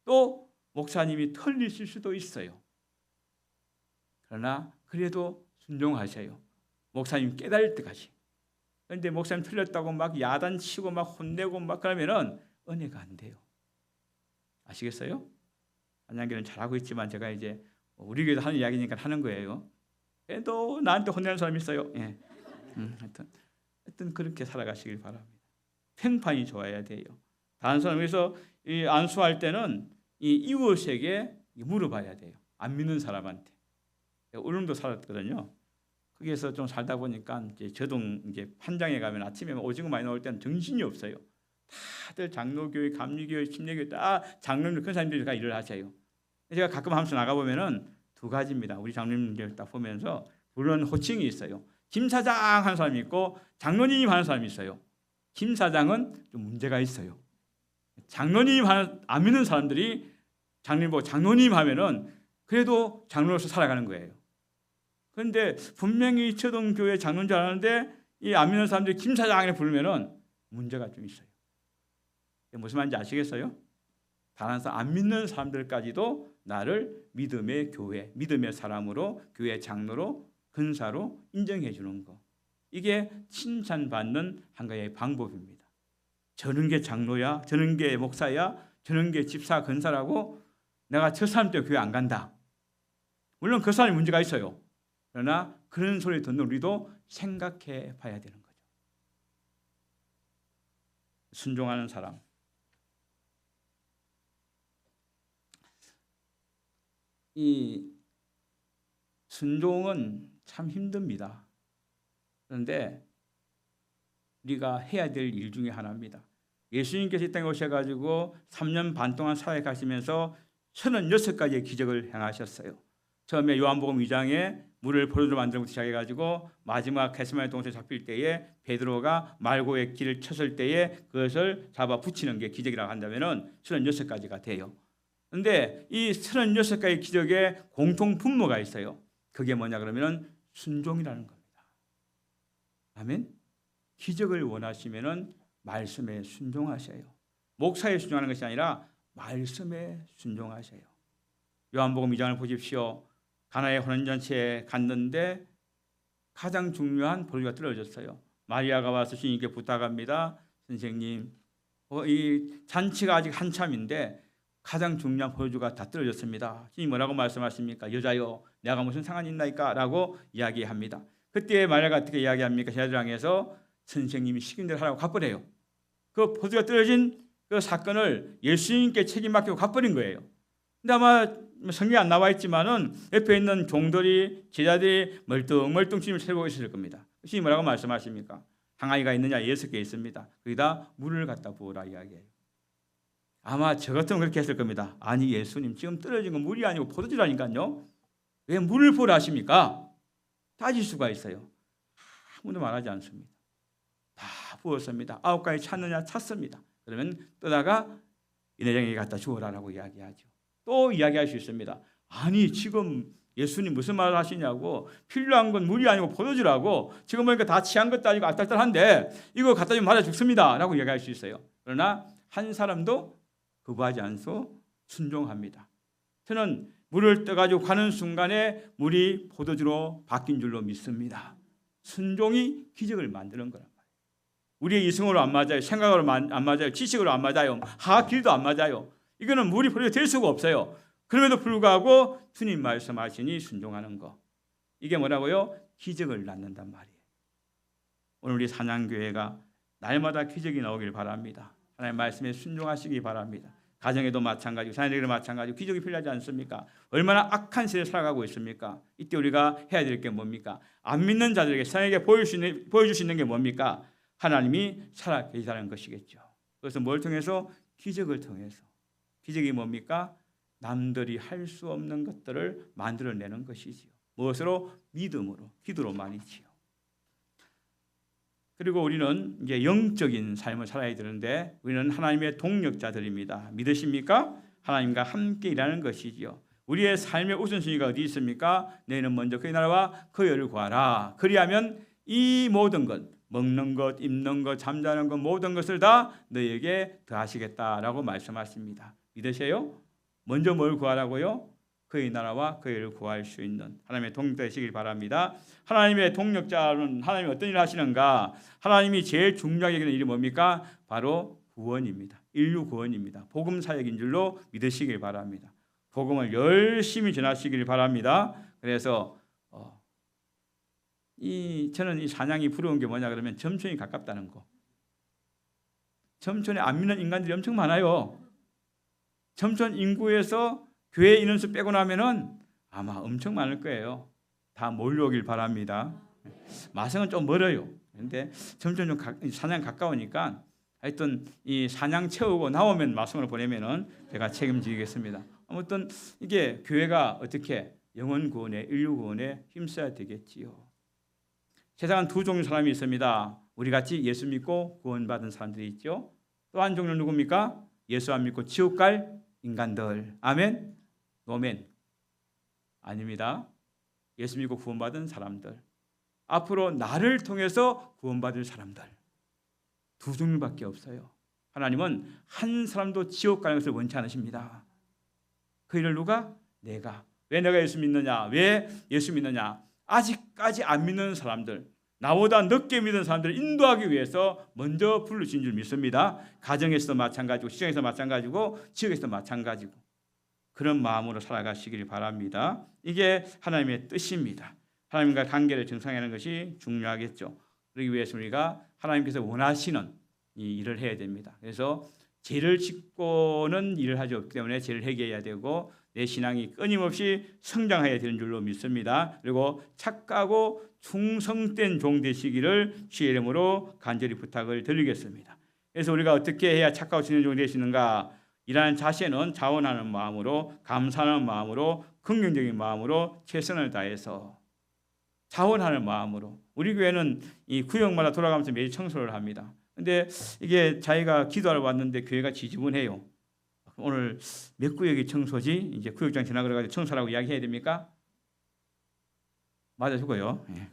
또 목사님이 틀리실 수도 있어요. 그러나 그래도 순종하세요. 목사님 깨달을 때까지. 그런데 목사님 틀렸다고 막 야단치고 막 혼내고 막 그러면은 은혜가 안 돼요. 아시겠어요? 안양교는 잘하고 있지만 제가 이제 우리 교회도 하는 이야기니까 하는 거예요. 그래도 나한테 혼내는 사람이 있어요. 예. 하여튼 그렇게 살아가시길 바랍니다. 평판이 좋아야 돼요. 다른 사람에서 이 안수할 때는 이 이웃에게 물어봐야 돼요. 안 믿는 사람한테. 울릉도 살았거든요. 거기에서 좀 살다 보니까 이제 저동 이제 판장에 가면 아침에 오징어 많이 나올 때는 정신이 없어요. 다들 장로교회, 감리교회, 침례교회 다 장로님 큰 사람들이 다 일을 하세요. 제가 가끔 하면서 나가 보면은 2가지입니다. 우리 장로님들 딱 보면서 물론 호칭이 있어요. 김 사장 하는 사람이 있고 장로님 하는 사람이 있어요. 김 사장은 좀 문제가 있어요. 장로님 안 믿는 사람들이 장로님 보고 장로님 하면은 그래도 장로로서 살아가는 거예요. 그런데 분명히 초등교회 장로인 줄 아는데 이 안 믿는 사람들이 김 사장을 부르면은 문제가 좀 있어요. 무슨 말인지 아시겠어요? 다른 사람 안 믿는 사람들까지도 나를 믿음의 교회, 믿음의 사람으로 교회 장로로 근사로 인정해 주는 거. 이게 칭찬받는 한 가지의 방법입니다. 저는 게 장로야, 저는 게 목사야, 저는 게 집사 근사라고 내가 저 사람 때문에 교회 안 간다. 물론 그 사람이 문제가 있어요. 그러나 그런 소리 듣는 우리도 생각해 봐야 되는 거죠. 순종하는 사람. 이 순종은 참 힘듭니다. 그런데 우리가 해야 될 일 중에 하나입니다. 예수님께서 이 땅에 오셔가지고 3년 반 동안 사역하시면서 36가지의 기적을 행하셨어요. 처음에 요한복음 2장에 물을 포도주로 만드는 것부터 시작해가지고 마지막 겟세마네 동산에 잡힐 때에 베드로가 말고의 길을 쳤을 때에 그것을 잡아 붙이는 게 기적이라고 한다면은 36가지가 돼요. 그런데 이 36가지 기적에 공통 분모가 있어요. 그게 뭐냐 그러면 순종이라는 겁니다. 아멘. 기적을 원하시면은 말씀에 순종하셔요. 목사에 순종하는 것이 아니라 말씀에 순종하셔요. 요한복음 2장을 보십시오. 가나의 혼인잔치에 갔는데 가장 중요한 보리가 떨어졌어요. 마리아가 와서 주님께 부탁합니다. 선생님, 이 잔치가 아직 한참인데 가장 중요한 포도주가 다 떨어졌습니다. 주님 뭐라고 말씀하십니까? 여자여, 내가 무슨 상관이 있나이까? 라고 이야기합니다. 그때 마리아가 어떻게 이야기합니까? 제사장에서 선생님이 시킨 대로 하라고 갚으래요. 그 포도주가 떨어진 그 사건을 예수님께 책임 맡기고 갚으린 거예요. 근데 아마 성경에 안 나와 있지만은 옆에 있는 종들이, 제자들이 멀뚱멀뚱 주님을 쳐다보고 있을 겁니다. 주님이 뭐라고 말씀하십니까? 항아리가 있느냐? 6개 있습니다. 거기다 물을 갖다 부으라 이야기해요. 아마 저 같으면 그렇게 했을 겁니다. 아니 예수님, 지금 떨어진 건 물이 아니고 포도주라니까요. 왜 물을 부으라 하십니까? 따질 수가 있어요. 아무도 말하지 않습니다. 다 부었습니다. 9가지 찼느냐? 찼습니다. 그러면 떠다가 인회장에게 갖다 주어라라고 이야기하죠. 또 이야기할 수 있습니다. 아니 지금 예수님 무슨 말을 하시냐고, 필요한 건 물이 아니고 포도주라고, 지금 보니까 다 취한 것도 아니고 알딸딸한데 이거 갖다 주면 맞아 죽습니다 라고 이야기할 수 있어요. 그러나 한 사람도 거부하지 않고 순종합니다. 저는 물을 떠가지고 가는 순간에 물이 포도주로 바뀐 줄로 믿습니다. 순종이 기적을 만드는 거란 말이에요. 우리의 이성으로 안 맞아요. 생각으로 안 맞아요. 지식으로 안 맞아요. 하길도 안 맞아요. 이거는 물이 포도주가 될 수가 없어요. 그럼에도 불구하고 주님 말씀하시니 순종하는 거, 이게 뭐라고요? 기적을 낳는단 말이에요. 오늘 우리 산양교회가 날마다 기적이 나오길 바랍니다. 하나님의 말씀에 순종하시기 바랍니다. 가정에도 마찬가지고 사회에도 마찬가지고 기적이 필요하지 않습니까? 얼마나 악한 세대에 살아가고 있습니까? 이때 우리가 해야 될 게 뭡니까? 안 믿는 자들에게, 사람에게 보여줄 수 있는 게 뭡니까? 하나님이 살아계시다는 것이겠죠. 그래서 뭘 통해서? 기적을 통해서. 기적이 뭡니까? 남들이 할 수 없는 것들을 만들어내는 것이지요. 무엇으로? 믿음으로, 기도로 말이지요. 그리고 우리는 이제 영적인 삶을 살아야 되는데 우리는 하나님의 동력자들입니다. 믿으십니까? 하나님과 함께 일하는 것이지요. 우리의 삶의 우선순위가 어디 있습니까? 너희는 먼저 그의 나라와 그의 의를 구하라. 그리하면 이 모든 것, 먹는 것, 입는 것, 잠자는 것, 모든 것을 다 너희에게 더하시겠다라고 말씀하십니다. 믿으세요? 먼저 뭘 구하라고요? 그의 나라와 그의 의를 구할 수 있는 하나님의 동력자 되시길 바랍니다. 하나님의 동력자는 하나님이 어떤 일을 하시는가? 하나님이 제일 중요하게 여기는 일이 뭡니까? 바로 구원입니다. 인류 구원입니다. 복음 사역인 줄로 믿으시길 바랍니다. 복음을 열심히 전하시길 바랍니다. 그래서 저는 이 찬양이 부러운 게 뭐냐 그러면 점촌이 가깝다는 거. 점촌에 안 믿는 인간들이 엄청 많아요. 점촌 인구에서 교회 인원수 빼고 나면은 아마 엄청 많을 거예요. 다 몰려오길 바랍니다. 마성은 좀 멀어요. 그런데 점점 좀 산양 가까우니까 하여튼 이 산양 채우고 나오면 마성으로 보내면은 제가 책임지겠습니다. 아무튼 이게 교회가 어떻게 영혼 구원에, 인류 구원에 힘써야 되겠지요. 세상은 두 종류 사람이 있습니다. 우리 같이 예수 믿고 구원받은 사람들이 있죠. 또 한 종류는 누굽니까? 예수 안 믿고 지옥 갈 인간들. 아멘? 노멘. 아닙니다. 예수 믿고 구원받은 사람들. 앞으로 나를 통해서 구원받을 사람들. 두 종류밖에 없어요. 하나님은 한 사람도 지옥 가는 것을 원치 않으십니다. 그 일을 누가? 내가. 왜 내가 예수 믿느냐? 왜 예수 믿느냐? 아직까지 안 믿는 사람들, 나보다 늦게 믿는 사람들을 인도하기 위해서 먼저 부르신 줄 믿습니다. 가정에서도 마찬가지고, 시장에서 마찬가지고, 지역에서도 마찬가지고. 그런 마음으로 살아가시길 바랍니다. 이게 하나님의 뜻입니다. 하나님과 관계를 정상화하는 것이 중요하겠죠. 그러기 위해서 우리가 하나님께서 원하시는 이 일을 해야 됩니다. 그래서 죄를 짓고는 일을 하지 않기 때문에 죄를 해결해야 되고 내 신앙이 끊임없이 성장해야 되는 줄로 믿습니다. 그리고 착하고 충성된 종 되시기를 주의 이름으로 간절히 부탁을 드리겠습니다. 그래서 우리가 어떻게 해야 착하고 충성된 종 되시는가? 일하는 자세는 자원하는 마음으로, 감사하는 마음으로, 긍정적인 마음으로 최선을 다해서 자원하는 마음으로. 우리 교회는 이 구역마다 돌아가면서 매일 청소를 합니다. 근데 이게 자기가 기도하러 왔는데 교회가 지저분해요. 오늘 몇 구역이 청소지? 이제 구역장 지나가서 청소라고 이야기해야 됩니까? 맞아 죽어요. 예.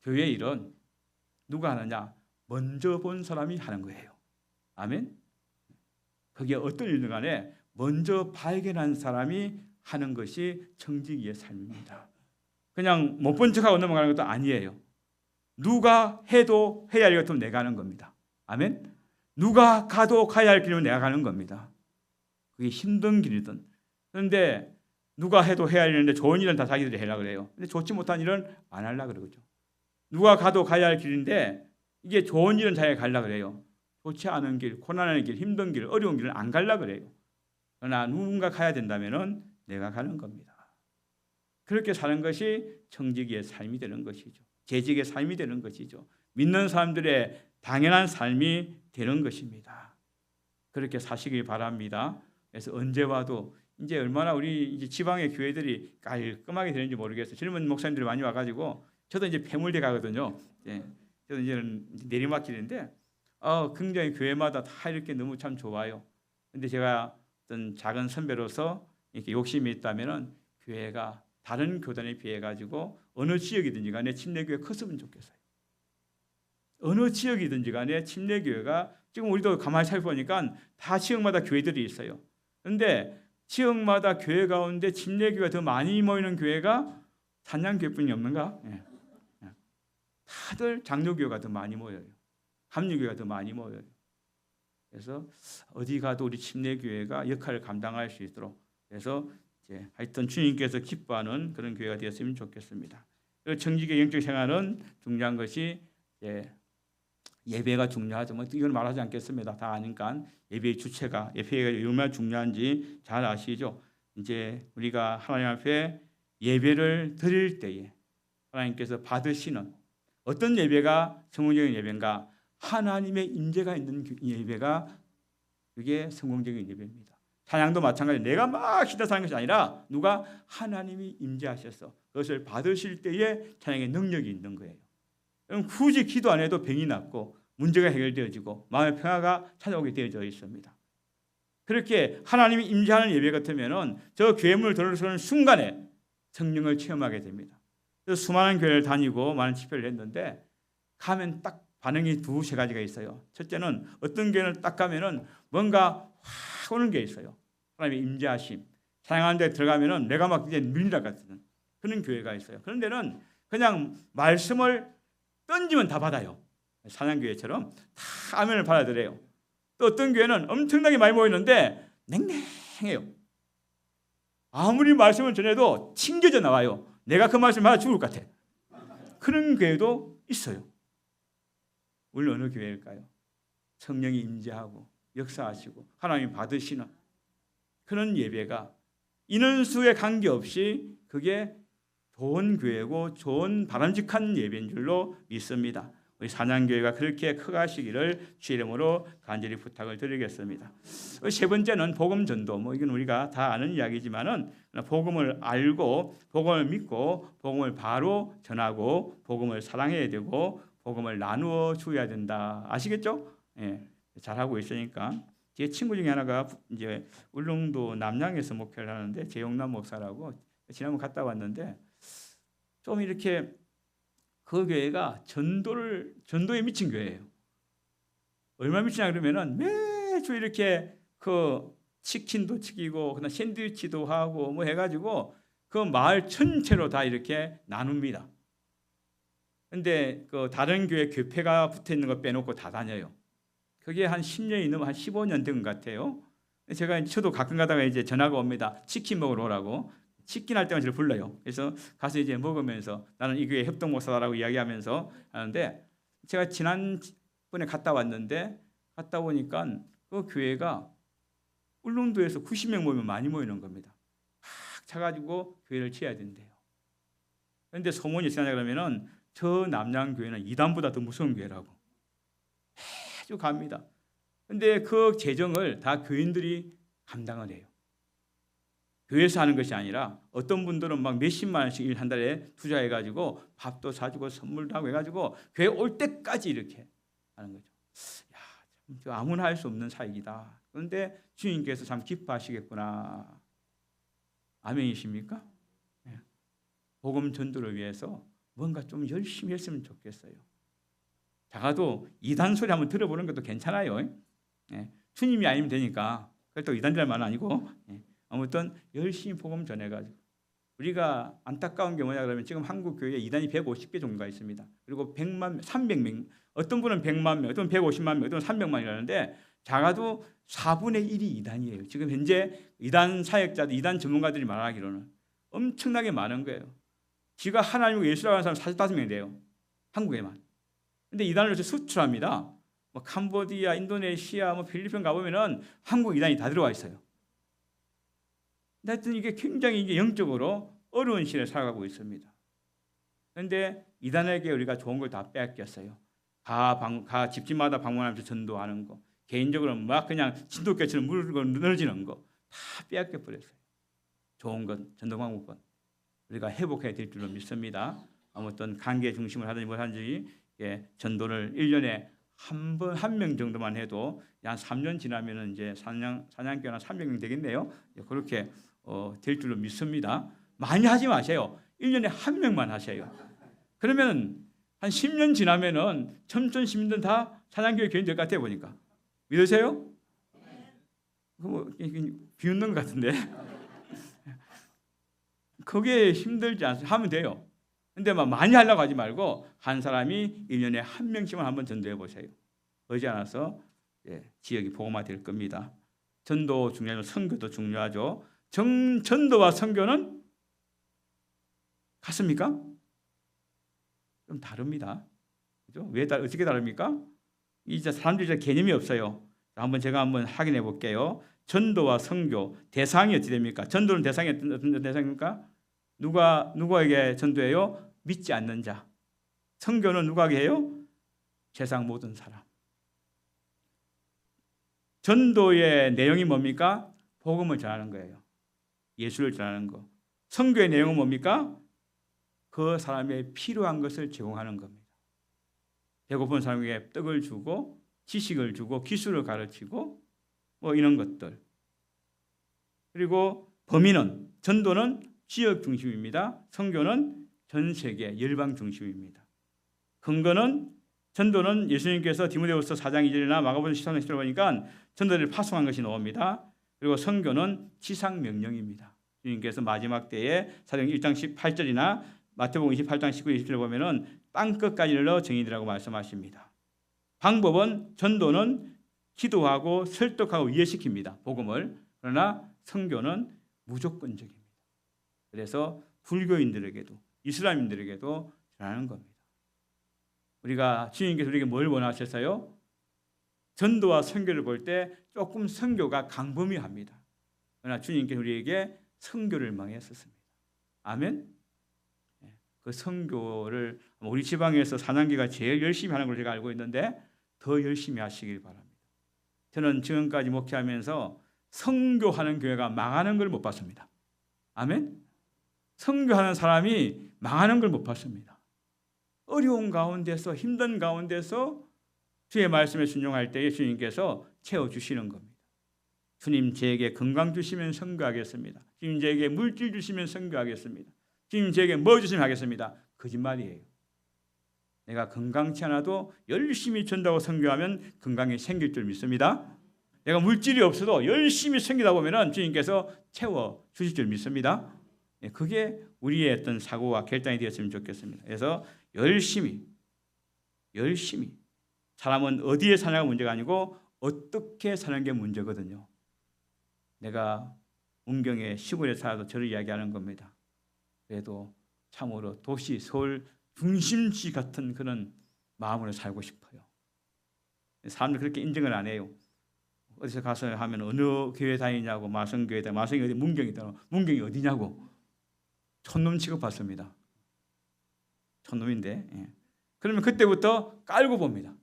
교회 일은 누가 하느냐? 먼저 본 사람이 하는 거예요. 아멘. 그게 어떤 일든 간에 먼저 발견한 사람이 하는 것이 청지기의 삶입니다. 그냥 못 본 척하고 넘어가는 것도 아니에요. 누가 해도 해야 할 것 같으면 내가 하는 겁니다. 아멘. 누가 가도 가야 할 길이면 내가 가는 겁니다. 그게 힘든 길이든. 그런데 누가 해도 해야 할 일인데 좋은 일은 다 자기들이 하려고 그래요. 근데 좋지 못한 일은 안 하려고 그러죠. 누가 가도 가야 할 길인데 이게 좋은 일은 자기가 가려고 그래요. 좋지 않은 길, 고난의 길, 힘든 길, 어려운 길은 안 가려고 그래요. 그러나 누군가 가야 된다면은 내가 가는 겁니다. 그렇게 사는 것이 청지기의 삶이 되는 것이죠. 재직의 삶이 되는 것이죠. 믿는 사람들의 당연한 삶이 되는 것입니다. 그렇게 사시길 바랍니다. 그래서 언제 와도 이제 얼마나 우리 이제 지방의 교회들이 깔끔하게 되는지 모르겠어요. 젊은 목사님들이 많이 와가지고 저도 이제 폐물대 가거든요. 예. 저도 이제는 내리막길인데 굉장히 교회마다 다 이렇게 너무 참 좋아요. 근데 제가 어떤 작은 선배로서 이렇게 욕심이 있다면은 교회가 다른 교단에 비해 가지고 어느 지역이든지 간에 침례교회 컸으면 좋겠어요. 어느 지역이든지 간에 침례교회가 지금 우리도 가만히 살펴보니까 다 지역마다 교회들이 있어요. 그런데 지역마다 교회 가운데 침례교회가 더 많이 모이는 교회가 산양교회뿐이 없는가? 예. 다들 장로교회가 더 많이 모여요. 합류교회가 더 많이 모여요. 그래서 어디 가도 우리 침례교회가 역할을 감당할 수 있도록 그래서 하여튼 주님께서 기뻐하는 그런 교회가 되었으면 좋겠습니다. 청지기의 영적 생활은 중요한 것이 예배가 중요하죠. 뭐 이건 말하지 않겠습니다. 다 아니까 예배의 주체가 예배가 얼마나 중요한지 잘 아시죠. 이제 우리가 하나님 앞에 예배를 드릴 때에 하나님께서 받으시는 어떤 예배가 성공적인 예배인가? 하나님의 임재가 있는 예배가 그게 성공적인 예배입니다. 찬양도 마찬가지. 내가 막 시다사는 것이 아니라 누가 하나님이 임재하셔서 그것을 받으실 때에 찬양의 능력이 있는 거예요. 그럼 굳이 기도 안 해도 병이 낫고 문제가 해결되어지고 마음의 평화가 찾아오게 되어져 있습니다. 그렇게 하나님이 임재하는 예배 같으면은 저 교회 문을 들어서는 순간에 성령을 체험하게 됩니다. 그래서 수많은 교회를 다니고 많은 집회를 했는데 가면 딱 반응이 두세 가지가 있어요. 첫째는 어떤 교회는 딱 가면은 뭔가 확 오는 게 있어요. 하나님의 임재하심. 찬양하는 데 들어가면은 내가 막 이제 밀리라 같은 그런 교회가 있어요. 그런 데는 그냥 말씀을 던지면 다 받아요. 찬양교회처럼 다 아멘을 받아들여요. 또 어떤 교회는 엄청나게 많이 모이는데 냉랭해요. 아무리 말씀을 전해도 튕겨져 나와요. 내가 그 말씀 받아 죽을 것 같아. 그런 교회도 있어요. 우리 어느 교회일까요? 성령이 임재하고 역사하시고 하나님이 받으시는 그런 예배가 인원수에 관계없이 그게 좋은 교회고 좋은 바람직한 예배인 줄로 믿습니다. 우리 산양교회가 그렇게 커가시기를 주의 이름으로 간절히 부탁을 드리겠습니다. 세 번째는 복음 전도. 이건 우리가 다 아는 이야기지만은 복음을 알고 복음을 믿고 복음을 바로 전하고 복음을 사랑해야 되고 복음을 나누어 주어야 된다. 아시겠죠? 예, 잘하고 있으니까. 제 친구 중에 하나가 이제 울릉도 남양에서 목회를 하는데 재용남 목사라고 지난번 갔다 왔는데 좀 이렇게 그 교회가 전도에 미친 교회예요. 얼마나 미치냐 그러면은 매주 이렇게 그 치킨도 튀기고 그다음 샌드위치도 하고 뭐 해가지고 그 마을 전체로 다 이렇게 나눕니다. 근데 그 다른 교회 교회가 붙어 있는 거 빼놓고 다 다녀요. 그게 한 10년이 넘어 한 15년 된 것 같아요. 제가 저도 가끔 가다가 이제 전화가 옵니다. 치킨 먹으러 오라고. 치킨 할 때만 저를 불러요. 그래서 가서 이제 먹으면서 나는 이 교회 협동 목사다라고 이야기하면서 하는데 제가 지난번에 갔다 왔는데 갔다 오니까 그 교회가 울릉도에서 90명 모이면 많이 모이는 겁니다. 막 차가지고 교회를 지어야 된대요. 그런데 소문이 있으냐 그러면은 저 남양 교회는 이단보다 더 무서운 교회라고 매주 갑니다. 그런데 그 재정을 다 교인들이 감당을 해요. 교회에서 하는 것이 아니라 어떤 분들은 막 몇십만 원씩 한 달에 투자해가지고 밥도 사주고 선물도 하고 해가지고 교회 올 때까지 이렇게 하는 거죠. 야, 참 아무나 할 수 없는 사역이다. 그런데 주님께서 참 기뻐하시겠구나. 아멘이십니까? 네. 복음 전도를 위해서 뭔가 좀 열심히 했으면 좋겠어요. 작아도 이단 소리 한번 들어보는 것도 괜찮아요. 네. 주님이 아니면 되니까. 그것도 이단들 말 아니고. 네. 아무튼 열심히 복음 전해가지고 우리가 안타까운 게 뭐냐 그러면 지금 한국 교회에 이단이 150개 정도가 있습니다. 그리고 100만, 300명, 어떤 분은 100만 명, 어떤 분은 150만 명, 어떤 분은 300만이라는데 작아도 4분의 1이 이단이에요. 지금 현재 이단 사역자들, 이단 전문가들이 말하기로는 엄청나게 많은 거예요. 지가 하나님과 예수라고 하는 사람 45명이 돼요. 한국에만. 근데 이단을 수출합니다. 뭐 캄보디아, 인도네시아, 뭐 필리핀 가보면은 한국 이단이 다 들어와 있어요. 하여튼 이게 굉장히 이게 영적으로 어려운 시대를 살아가고 있습니다. 그런데 이단에게 우리가 좋은 걸 다 빼앗겼어요. 가 집집마다 방문하면서 전도하는 거, 개인적으로 막 그냥 진돗개처럼 물고 늘어지는 거 다 빼앗겨 버렸어요. 좋은 것, 전도 방법은 우리가 회복해야 될 줄로 믿습니다. 아무튼 관계 중심을 하든지 뭘 하든지 전도를 1년에 한 명 정도만 해도 한 3년 지나면은 이제 사냥꾼 한 300명 되겠네요. 그렇게 될 줄로 믿습니다. 많이 하지 마세요. 1년에 한 명만 하세요. 그러면 한 10년 지나면은 첨촌 시민들 다 사냥교회 교인 될 것 같아요 보니까. 믿으세요? 뭐 비웃는 것 같은데. 그게 힘들지 않습니다. 하면 돼요. 근데 막 많이 하려고 하지 말고 한 사람이 1년에 한 명씩만 한번 전도해 보세요. 그러지 않아서 지역이 복음화 될 겁니다. 전도 중요하죠. 선교도 중요하죠. 전도와 선교는 같습니까? 좀 다릅니다. 그죠? 어떻게 다릅니까? 이제 사람들이 개념이 없어요. 제가 한번 확인해 볼게요. 전도와 선교 대상이 어떻게 됩니까? 전도는 대상이 어떤 대상입니까? 누구에게 전도해요? 믿지 않는 자. 선교는 누구에게 해요? 세상 모든 사람. 전도의 내용이 뭡니까? 복음을 전하는 거예요. 예수를 전하는 거. 선교의 내용은 뭡니까? 그 사람의 필요한 것을 제공하는 겁니다. 배고픈 사람에게 떡을 주고 지식을 주고 기술을 가르치고 뭐 이런 것들. 그리고 범위는 전도는 지역 중심입니다. 선교는 전 세계 열방 중심입니다. 근거는 전도는 예수님께서 디모데후서 4장 2절이나 마가복음 13장 10절을 보니까 전도를 파송한 것이 나옵니다. 그리고 선교는 지상 명령입니다. 주님께서 마지막 때에 사도행 1장 18절이나 마태복음 28장 19, 20절을 보면은 땅 끝까지 이르러 정의되라고 말씀하십니다. 방법은 전도는 기도하고 설득하고 이해시킵니다. 복음을. 그러나 선교는 무조건적입니다. 그래서 불교인들에게도 이슬람인들에게도 전하는 겁니다. 우리가 주님께서 우리에게 뭘 원하셨어요? 전도와 선교를 볼 때 조금 선교가 광범위합니다. 그러나 주님께서 우리에게 선교를 망했었습니다. 아멘. 그 선교를 우리 지방에서 사냥개가 제일 열심히 하는 걸 제가 알고 있는데 더 열심히 하시길 바랍니다. 저는 지금까지 목회하면서 선교하는 교회가 망하는 걸 못 봤습니다. 아멘. 선교하는 사람이 망하는 걸 못 봤습니다. 어려운 가운데서 힘든 가운데서 주의 말씀에 순종할 때에 주님께서 채워주시는 겁니다. 주님 제게 건강 주시면 선교하겠습니다. 주님 제게 물질 주시면 선교하겠습니다. 주님 제게 뭐 주시면 하겠습니다. 거짓말이에요. 내가 건강치 않아도 열심히 전도하고 선교하면 건강이 생길 줄 믿습니다. 내가 물질이 없어도 열심히 섬기다 보면 주님께서 채워주실 줄 믿습니다. 그게 우리의 어떤 사고와 결단이 되었으면 좋겠습니다. 그래서 열심히 사람은 어디에 사냐가 문제가 아니고 어떻게 사는 게 문제거든요. 내가 문경의 시골에 살아도 저를 이야기하는 겁니다. 그래도 참으로 도시 서울 중심지 같은 그런 마음으로 살고 싶어요. 사람들 그렇게 인정을 안 해요. 어디서 가서 하면 어느 교회 다니냐고 마성교회다. 마성이 어디 문경이다. 문경이 어디냐고. 촌놈 취급받습니다. 촌놈인데. 예. 그러면 그때부터 깔고 봅니다.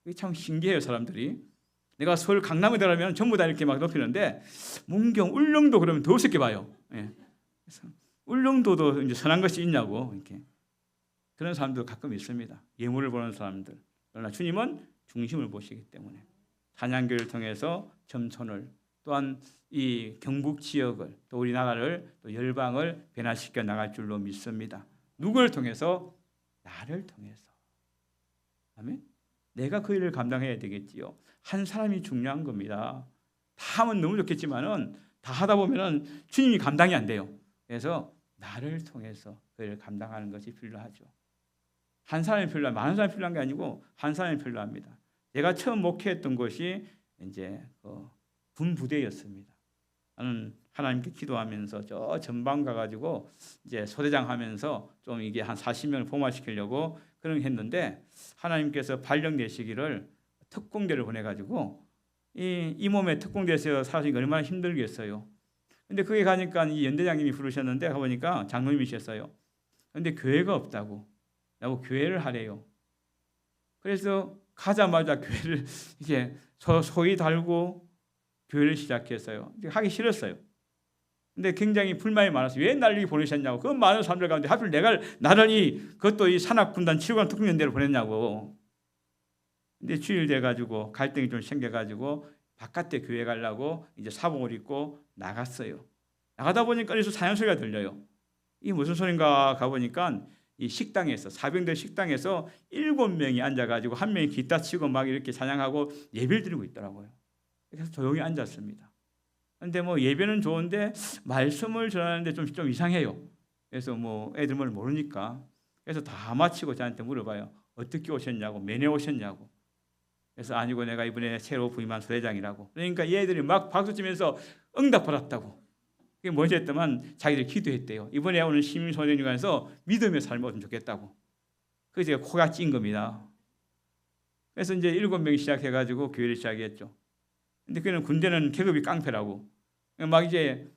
이게 참 신기해요 사람들이. 내가 서울 강남에 들어가면 전부 다 이렇게 막 높이는데 문경 울릉도 그러면 더 어색해 봐요. 예. 그래서 울릉도도 이제 선한 것이 있냐고 이렇게 그런 사람도 가끔 있습니다. 예물을 보는 사람들. 그러나 주님은 중심을 보시기 때문에 사냥교를 통해서 점촌을 또한 이 경북 지역을 또 우리나라를 또 열방을 변화시켜 나갈 줄로 믿습니다. 누구를 통해서? 나를 통해서. 아멘. 내가 그 일을 감당해야 되겠지요. 한 사람이 중요한 겁니다. 다 하면 너무 좋겠지만은 다 하다 보면은 주님이 감당이 안 돼요. 그래서 나를 통해서 그를 감당하는 것이 필요하죠. 한 사람이 필요한, 많은 사람이 필요한 게 아니고 한 사람이 필요합니다. 제가 처음 목회했던 곳이 이제 군부대였습니다. 나는 하나님께 기도하면서 저 전방 가가지고 이제 소대장 하면서 좀 이게 한 40명을 포괄시키려고 그런 게 했는데 하나님께서 발령 내시기를 특공대를 보내가지고 이 몸에 특공대에서 사시기 얼마나 힘들겠어요. 근데 그게 가니까 이 연대장님이 부르셨는데 가보니까 장로님이셨어요. 근데 교회가 없다고 나보고 교회를 하래요. 그래서 가자마자 교회를 이제 소위 달고 교회를 시작했어요. 하기 싫었어요. 근데 굉장히 불만이 많았어요. 왜 날 여기 보내셨냐고. 그 많은 사람들 가운데 하필 나를 그것도 이 산악군단 7관 특공연대를 보냈냐고. 근데 주일 돼가지고 갈등이 좀 생겨가지고 바깥에 교회 가려고 이제 사복을 입고 나갔어요. 나가다 보니까 그래서 사양 소리가 들려요. 이게 무슨 소린가 가보니까 이 식당에서 사병들 식당에서 7명이 앉아가지고 한 명이 기타 치고 막 이렇게 찬양하고 예배를 드리고 있더라고요. 그래서 조용히 앉았습니다. 근데 뭐 예배는 좋은데 말씀을 전하는데 좀 이상해요. 그래서 뭐 애들 뭘 모르니까 그래서 다 마치고 저한테 물어봐요. 어떻게 오셨냐고, 매년 오셨냐고. 그래서 아니고 내가 이번에 새로 부임한 소대장이라고. 그러니까 얘들이 막 박수치면서 응답받았다고. 그게 뭐지 했더만 자기들 기도했대요. 이번에 오늘 시민소년위관에서 믿음의 삶을 얻으면 좋겠다고. 그래서 제가 코가 찐 겁니다. 그래서 이제 7명이 시작해가지고 교회를 시작했죠. 근데 그는 군대는 계급이 깡패라고. 막 이제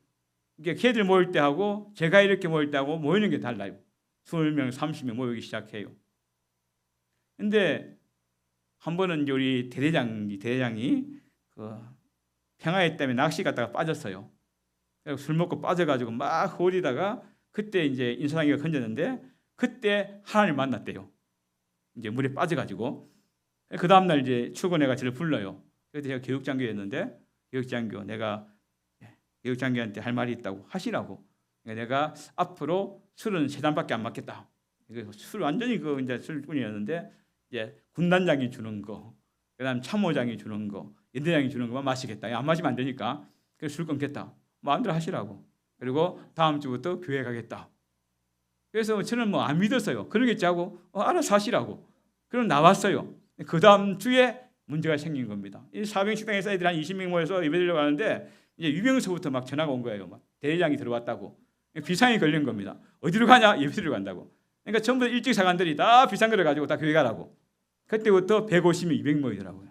걔들 모일 때 하고 제가 이렇게 모일 때 하고 모이는 게 달라요. 20명, 30명 모이기 시작해요. 근데 한 번은 우리 대대장이 그 평화회 때문에 낚시 갔다가 빠졌어요. 술 먹고 빠져가지고 막 홀리다가 그때 이제 인사장이가 건졌는데 그때 하나님 만났대요. 이제 물에 빠져가지고 그 다음날 이제 출근해가 저를 불러요. 그때 제가 교육장교였는데 내가 교육장교한테 할 말이 있다고 하시라고. 내가 앞으로 술은 3잔밖에 안 맞겠다. 술 완전히 이제 술꾼이었는데 이제 군단장이 주는 거, 그다음 참모장이 주는 거, 연대장이 주는 거만 마시겠다. 안 마시면 안 되니까 그래서 술 끊겠다. 마음대로 하시라고. 그리고 다음 주부터 교회 가겠다. 그래서 저는 뭐 안 믿었어요. 그러겠지 하고 알아서 하시라고. 그럼 나왔어요. 그 다음 주에 문제가 생긴 겁니다. 이 사병 식당에서 애들이 한 20명 모여서 예배드리려고 하는데 이제 유병서부터 막 전화가 온 거예요. 막 대대장이 들어왔다고. 비상이 걸린 겁니다. 어디로 가냐? 예배드리러 간다고. 그러니까 전부 일찍 사관들이 다 비상 걸어가지고 다 교회 가라고. 그때부터 150명, 200 모이더라고요.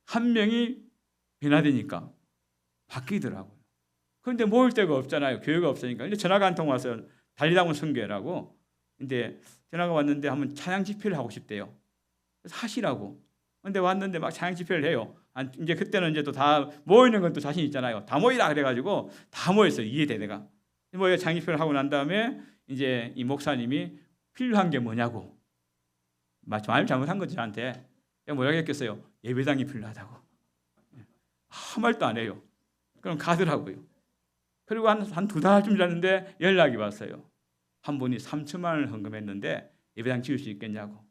한 명이 변화되니까 바뀌더라고요. 그런데 모일 데가 없잖아요. 교회가 없으니까. 근데 전화가 한 통 와서 달리다운 선교회라고. 근데 전화가 왔는데 한번 찬양 집회를 하고 싶대요. 그래서 하시라고. 근데 왔는데 막 찬양 집회를 해요. 이제 그때는 이제 또 다 모이는 건 또 자신 있잖아요. 다 모이라 그래가지고 다 모였어요. 이해대대가. 모여 찬양 집회를 하고 난 다음에 이제 이 목사님이 필요한 게 뭐냐고. 말 잘못한 거지 저한테. 뭐라고 했겠어요? 예배당이 필요하다고. 아무 말도 안 해요. 그럼 가더라고요. 그리고 한 2달쯤 지났는데 연락이 왔어요. 한 분이 3천만 원을 헌금했는데 예배당 지을 수 있겠냐고.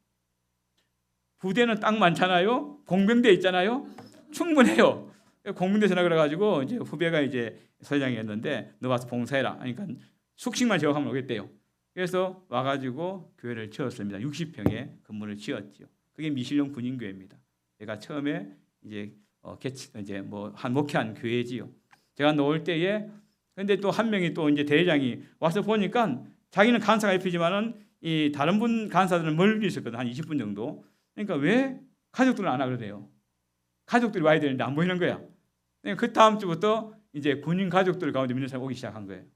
부대는 딱 많잖아요. 공병대 있잖아요. 충분해요. 공병대 전화 그래가지고 이제 후배가 이제 서장이었는데 너 와서 봉사해라. 그러니까 숙식만 제공하면 오겠대요. 그래서 와가지고 교회를 지었습니다. 60평의 건물을 지었죠. 그게 미실령 군인교회입니다. 제가 처음에 이제 한 목회한 교회지요. 제가 놓을 때에 근데 또 한 명이 또 이제 대회장이 와서 보니까 자기는 간사가 입히지만은 이 다른 분 간사들은 멀리 있었거든. 한 20분 정도. 그러니까 왜 가족들은 안 하고 그래요? 가족들이 와야 되는데 안 보이는 거야. 그러니까 그 다음 주부터 이제 군인 가족들 가운데 믿는 사람이 오기 시작한 거예요.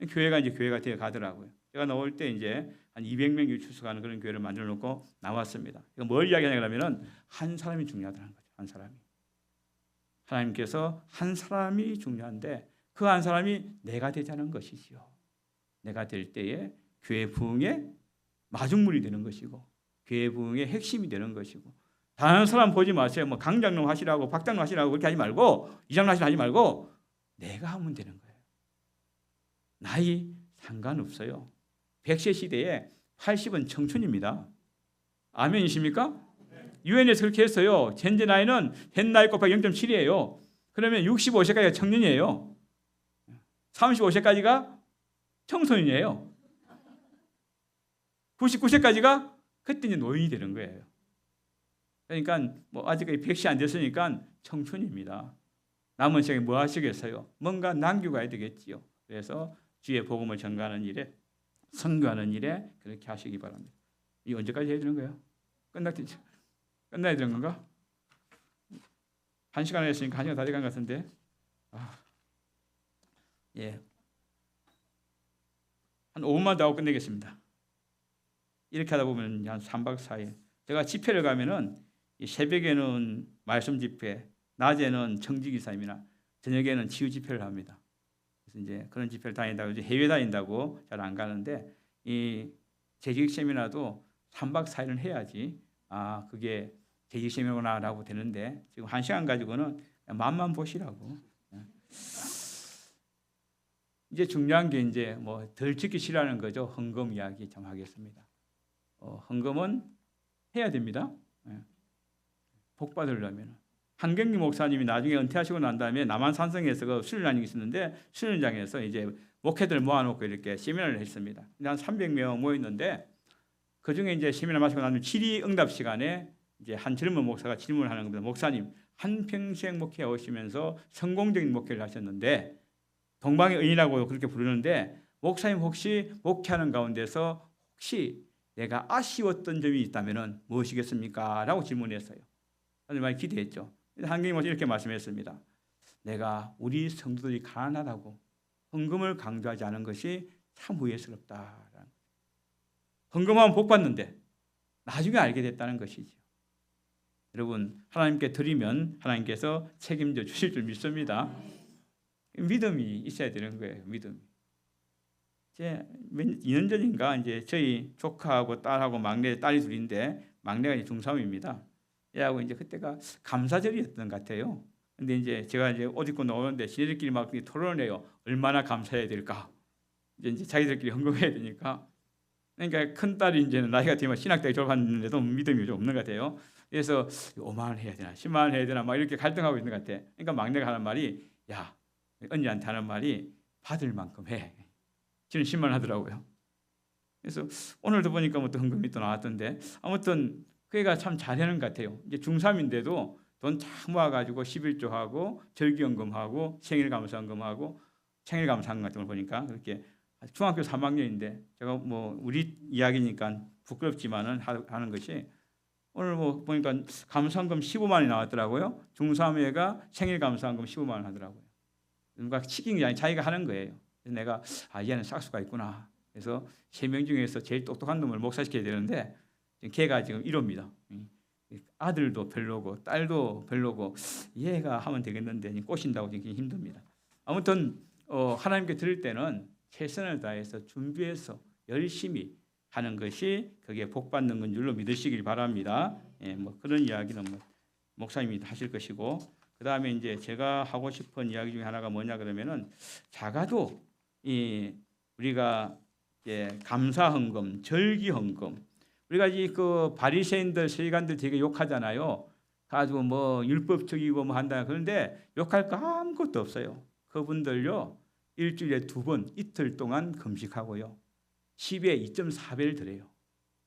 교회가 되어 가더라고요. 제가 나올 때 이제 한 200명이 출석하는 그런 교회를 만들어 놓고 나왔습니다. 이거 뭘 이야기하냐면은 한 사람이 중요하다는 거죠. 한 사람이. 하나님께서 한 사람이 중요한데 그 한 사람이 내가 되자는 것이지요. 내가 될 때에 교회 부흥의 마중물이 되는 것이고 교회 부흥의 핵심이 되는 것이고 다른 사람 보지 마세요. 뭐 강장로 하시라고 박장로 하시라고 그렇게 하지 말고 이장로 하시라고 하지 말고 내가 하면 되는 거예요. 나이 상관없어요. 100세 시대에 80은 청춘입니다. 아멘이십니까? 유엔에서 그렇게 했어요. 현재 나이는 현 나이 곱하기 0.7이에요. 그러면 65세까지가 청년이에요. 35세까지가 청소년이에요. 99세까지가 그때 이제 노인이 되는 거예요. 그러니까 뭐 아직까지 100세 안 됐으니까 청춘입니다. 남은 시간에 뭐 하시겠어요? 뭔가 남겨가야 되겠지요. 그래서 주의 복음을 전가하는 일에, 선교하는 일에 그렇게 하시기 바랍니다. 이 언제까지 해야 되는 거예요? 끝나야 되는 건가? 1시간 했으니까 1시간 다 돼간 것 같은데. 예. 한 5분만 더 하고 끝내겠습니다. 이렇게 하다 보면 한 3박 4일. 제가 집회를 가면은 새벽에는 말씀 집회, 낮에는 청지기사님이나 저녁에는 치유 집회를 합니다. 그래서 이제 그런 집회를 다닌다고 이제 해외 다닌다고 잘 안 가는데 이 재직 세미나도 3박 4일은 해야지 그게 재직 세미나라고 되는데 지금 1시간 가지고는 맛만 보시라고. 이제 중요한 게 이제 뭐 덜 지기 싫어하는 거죠. 헌금 이야기 좀 하겠습니다. 헌금은 해야 됩니다. 복 받으려면. 한경기 목사님이 나중에 은퇴하시고 난 다음에 남한산성에서 그 수련장이 있었는데 수련장에서 이제 목회들 모아놓고 이렇게 세미나를 했습니다. 한 300명 모였는데 그 중에 이제 세미나 마치고 나면 질의응답 시간에 이제 한 젊은 목사가 질문을 하는 겁니다. 목사님, 한평생 목회 오시면서 성공적인 목회를 하셨는데 동방의 의인이라고 그렇게 부르는데 목사님 혹시 목회하는 가운데서 혹시 내가 아쉬웠던 점이 있다면 무엇이겠습니까? 라고 질문했어요. 많이 기대했죠. 한경이 목사님 이렇게 말씀했습니다. 내가 우리 성도들이 가난하다고 헌금을 강조하지 않은 것이 참 후회스럽다. 헌금하면 복 받는데 나중에 알게 됐다는 것이죠. 여러분 하나님께 드리면 하나님께서 책임져 주실 줄 믿습니다. 믿음이 있어야 되는 거예요. 믿음. 이제 2년 전인가 이제 저희 조카하고 딸하고 막내 딸이 둘인데 막내가 이제 중3입니다. 얘하고 이제 그때가 감사절이었던 것 같아요. 근데 이제 제가 이제 옷 입고 나오는데 지네들끼리 막 토론을 해요. 얼마나 감사해야 될까? 이제 자기들끼리 헌금해야 되니까. 그러니까 큰 딸이 이제는 나이가 되면 신학대학 졸업했는데도 믿음이 좀 없는 것 같아요. 그래서 5만 원 해야 되나, 10만 원 해야 되나 막 이렇게 갈등하고 있는 것 같아. 그러니까 막내가 하는 말이 야, 언니한테 하는 말이 받을 만큼 해. 지는 10만 원 하더라고요. 그래서 오늘도 보니까 뭐 또 헌금이 또 나왔던데 아무튼 그 애가 참 잘하는 것 같아요. 이제 중3인데도 돈 쫙 모아가지고 11조하고 절기헌금하고 생일감사헌금하고 생일감사헌금 같은 걸 보니까 그렇게 중학교 3학년인데 제가 뭐 우리 이야기니까 부끄럽지만은 하는 것이 오늘 뭐 보니까 감사헌금 15만 원이 나왔더라고요. 중3애가 생일감사헌금 15만 원 하더라고요. 누가 시킨 게 아니라 자기가 하는 거예요. 그래서 내가 얘는 싹수가 있구나. 그래서 3명 중에서 제일 똑똑한 놈을 목사시켜야 되는데 걔가 지금 1호입니다. 아들도 별로고 딸도 별로고 얘가 하면 되겠는데 꼬신다고 지금 힘듭니다. 아무튼 하나님께 드릴 때는 최선을 다해서 준비해서 열심히 하는 것이 그게 복 받는 건 줄로 믿으시길 바랍니다. 뭐 그런 이야기는 뭐 목사님이 하실 것이고 그 다음에 이제 제가 하고 싶은 이야기 중에 하나가 뭐냐 그러면은 작아도 우리가 감사헌금, 절기헌금 우리가 그 바리새인들, 서기관들 되게 욕하잖아요. 가지고 뭐 율법적이고 뭐 한다. 그런데 욕할 거 아무것도 없어요. 그분들요 일주일에 2번 이틀 동안 금식하고요. 10에 2.4배를 드려요.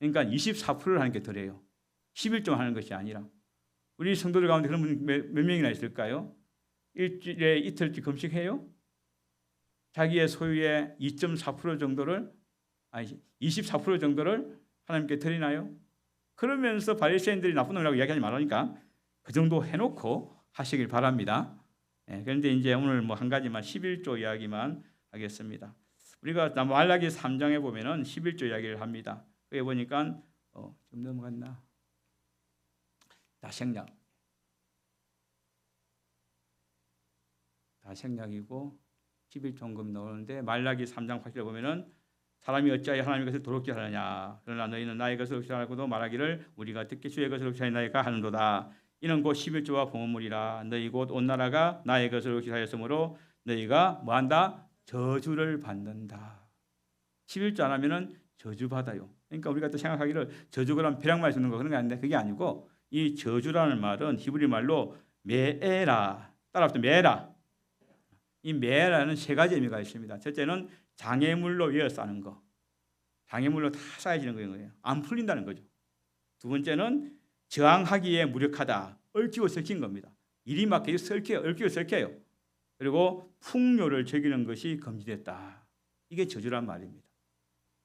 그러니까 24%를 하는 게 덜해요. 11점 하는 것이 아니라. 우리 성도들 가운데 그런 분 몇 명이나 있을까요? 일주일에 이틀씩 금식해요? 자기의 소유의 2.4% 정도를 24% 정도를 하나님께 드리나요? 그러면서 바리새인들이 나쁜 놈이라고 이야기하지 말라니까 그 정도 해놓고 하시길 바랍니다. 그런데 이제 오늘 뭐 한 가지만 11조 이야기만 하겠습니다. 우리가 말라기 3장에 보면은 11조 이야기를 합니다. 그게 보니까 좀 넘어갔나? 다생략이고 11조금 나오는데 말라기 3장 8절에 보면은 사람이 어찌하여 하나님의 것을 도롭게 하느냐 그러나 너희는 나의 것을 도롭게 하고도 말하기를 우리가 듣기 주의 것을 도롭게 하나이까 하는도다. 이는 곧 11조와 봉헌물이라. 너희 곧 온 나라가 나의 것을 도롭게 하였으므로 너희가 뭐한다? 저주를 받는다. 11조 안 하면은 저주받아요. 그러니까 우리가 또 생각하기를 저주가 벼락만 주는 거 그런 게 아닌데 그게 아니고 이 저주라는 말은 히브리 말로 메에라 따라합시다. 메에라. 이 매라는 세 가지 의미가 있습니다. 첫째는 장애물로 에워싸는 거. 장애물로 다 쌓여지는 거예요. 안 풀린다는 거죠. 두 번째는 저항하기에 무력하다. 얽히고 설킨 겁니다. 일이 막히고 얽히고 설켜요. 그리고 풍요를 즐기는 것이 금지됐다. 이게 저주란 말입니다.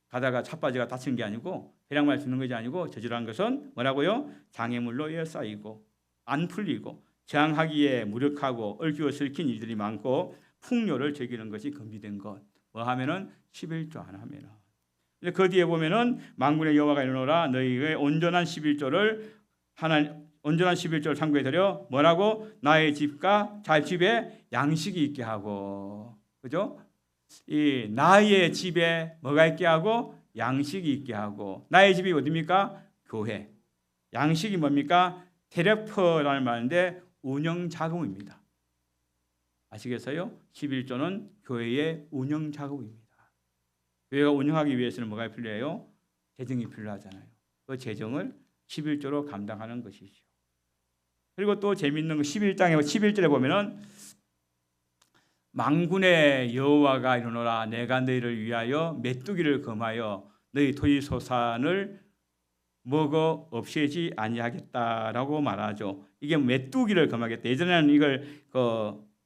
가다가 찻바지가 다치는 게 아니고 배량말 주는 것이 아니고 저주란 것은 뭐라고요? 장애물로 에워싸이고 안 풀리고 저항하기에 무력하고 얽히고 설킨 일들이 많고 풍요를 즐기는 것이 금지된 것. 뭐 하면은 11조 안 하면은. 그 뒤에 보면은 만군의 여호와가 이르노라 너희의 온전한 11조를 상고에 드려 뭐라고? 나의 집과 자기 집에 양식이 있게 하고. 그죠? 이 나의 집에 뭐가 있게 하고? 양식이 있게 하고. 나의 집이 어디입니까? 교회. 양식이 뭡니까? 테레퍼라는 말인데 운영 자금입니다. 아시겠어요? 11조는 교회의 운영 자금입니다. 교회가 운영하기 위해서는 뭐가 필요해요? 재정이 필요하잖아요. 그 재정을 11조로 감당하는 것이죠. 그리고 또 재미있는 거 11절에 보면은 만군의 여호와가 이르노라 내가 너희를 위하여 메뚜기를 금하여 너희 토지 소산을 먹어 없애지 아니하겠다라고 말하죠. 이게 메뚜기를 금하겠다. 예전에는 이걸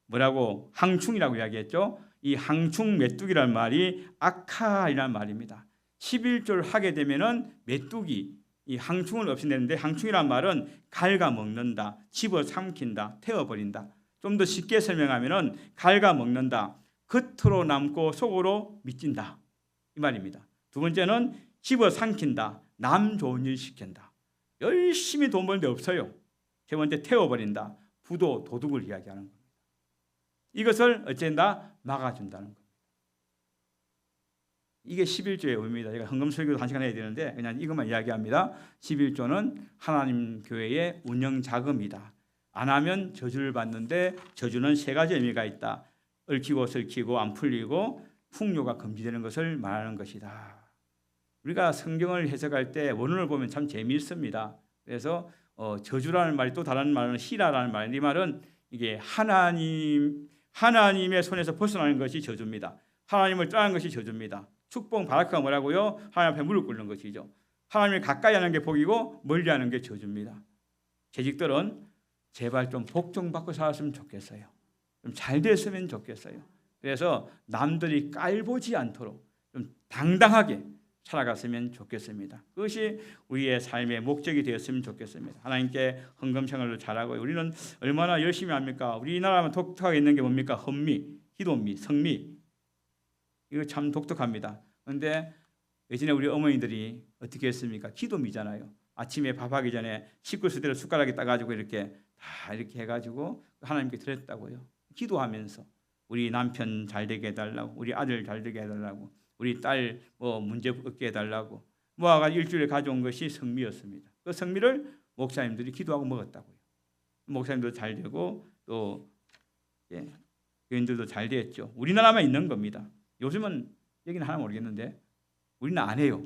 뭐라고 항충이라고 이야기했죠. 이 항충 메뚜기란 말이 아카이라는 말입니다. 11조를 하게 되면은 메뚜기 이 항충을 없애내는데 항충이란 말은 갉아먹는다, 집어삼킨다, 태워버린다. 좀 더 쉽게 설명하면은 갉아먹는다, 겉으로 남고 속으로 미친다 이 말입니다. 두 번째는 집어삼킨다, 남 좋은 일 시킨다. 열심히 돈 버는데 없어요. 세 번째 태워버린다, 부도 도둑을 이야기하는 겁니다. 이것을 어쩐다? 막아준다는 겁니다. 이게 11조의 의미입니다. 제가 헌금 설교도 1시간 해야 되는데 그냥 이것만 이야기합니다. 11조는 하나님 교회의 운영 자금이다. 안 하면 저주를 받는데 저주는 세 가지 의미가 있다. 얽히고 설키고 안 풀리고 풍요가 금지되는 것을 말하는 것이다. 우리가 성경을 해석할 때 원문을 보면 참 재미있습니다. 그래서 저주라는 말이 또 다른 말은 희라라는 말인데 이 말은 이게 하나님의 손에서 벗어나는 것이 저주입니다. 하나님을 떠나는 것이 저주입니다. 축복 바라크가 뭐라고요? 하나님 앞에 무릎 꿇는 것이죠. 하나님을 가까이 하는 게 복이고 멀리 하는 게 저주입니다. 재직들은 제발 좀 복종받고 살았으면 좋겠어요. 좀 잘 됐으면 좋겠어요. 그래서 남들이 깔보지 않도록 좀 당당하게 살아갔으면 좋겠습니다. 그것이 우리의 삶의 목적이 되었으면 좋겠습니다. 하나님께 헌금 생활을 잘하고 우리는 얼마나 열심히 합니까? 우리나라만 독특하게 있는 게 뭡니까? 헌미, 기도미, 성미. 이거 참 독특합니다. 그런데 예전에 우리 어머니들이 어떻게 했습니까? 기도미잖아요. 아침에 밥하기 전에 식구 수대로 숟가락에 따가지고 이렇게 다 이렇게 해가지고 하나님께 드렸다고요. 기도하면서 우리 남편 잘 되게 해달라고, 우리 아들 잘 되게 해달라고, 우리 딸 문제 없게 해달라고 모아가지고 일주일에 가져온 것이 성미였습니다. 그 성미를 목사님들이 기도하고 먹었다고요. 목사님도 잘 되고 또 교인들도 잘 됐죠. 우리나라만 있는 겁니다. 요즘은 여기는 하나 모르겠는데 우리는 안 해요.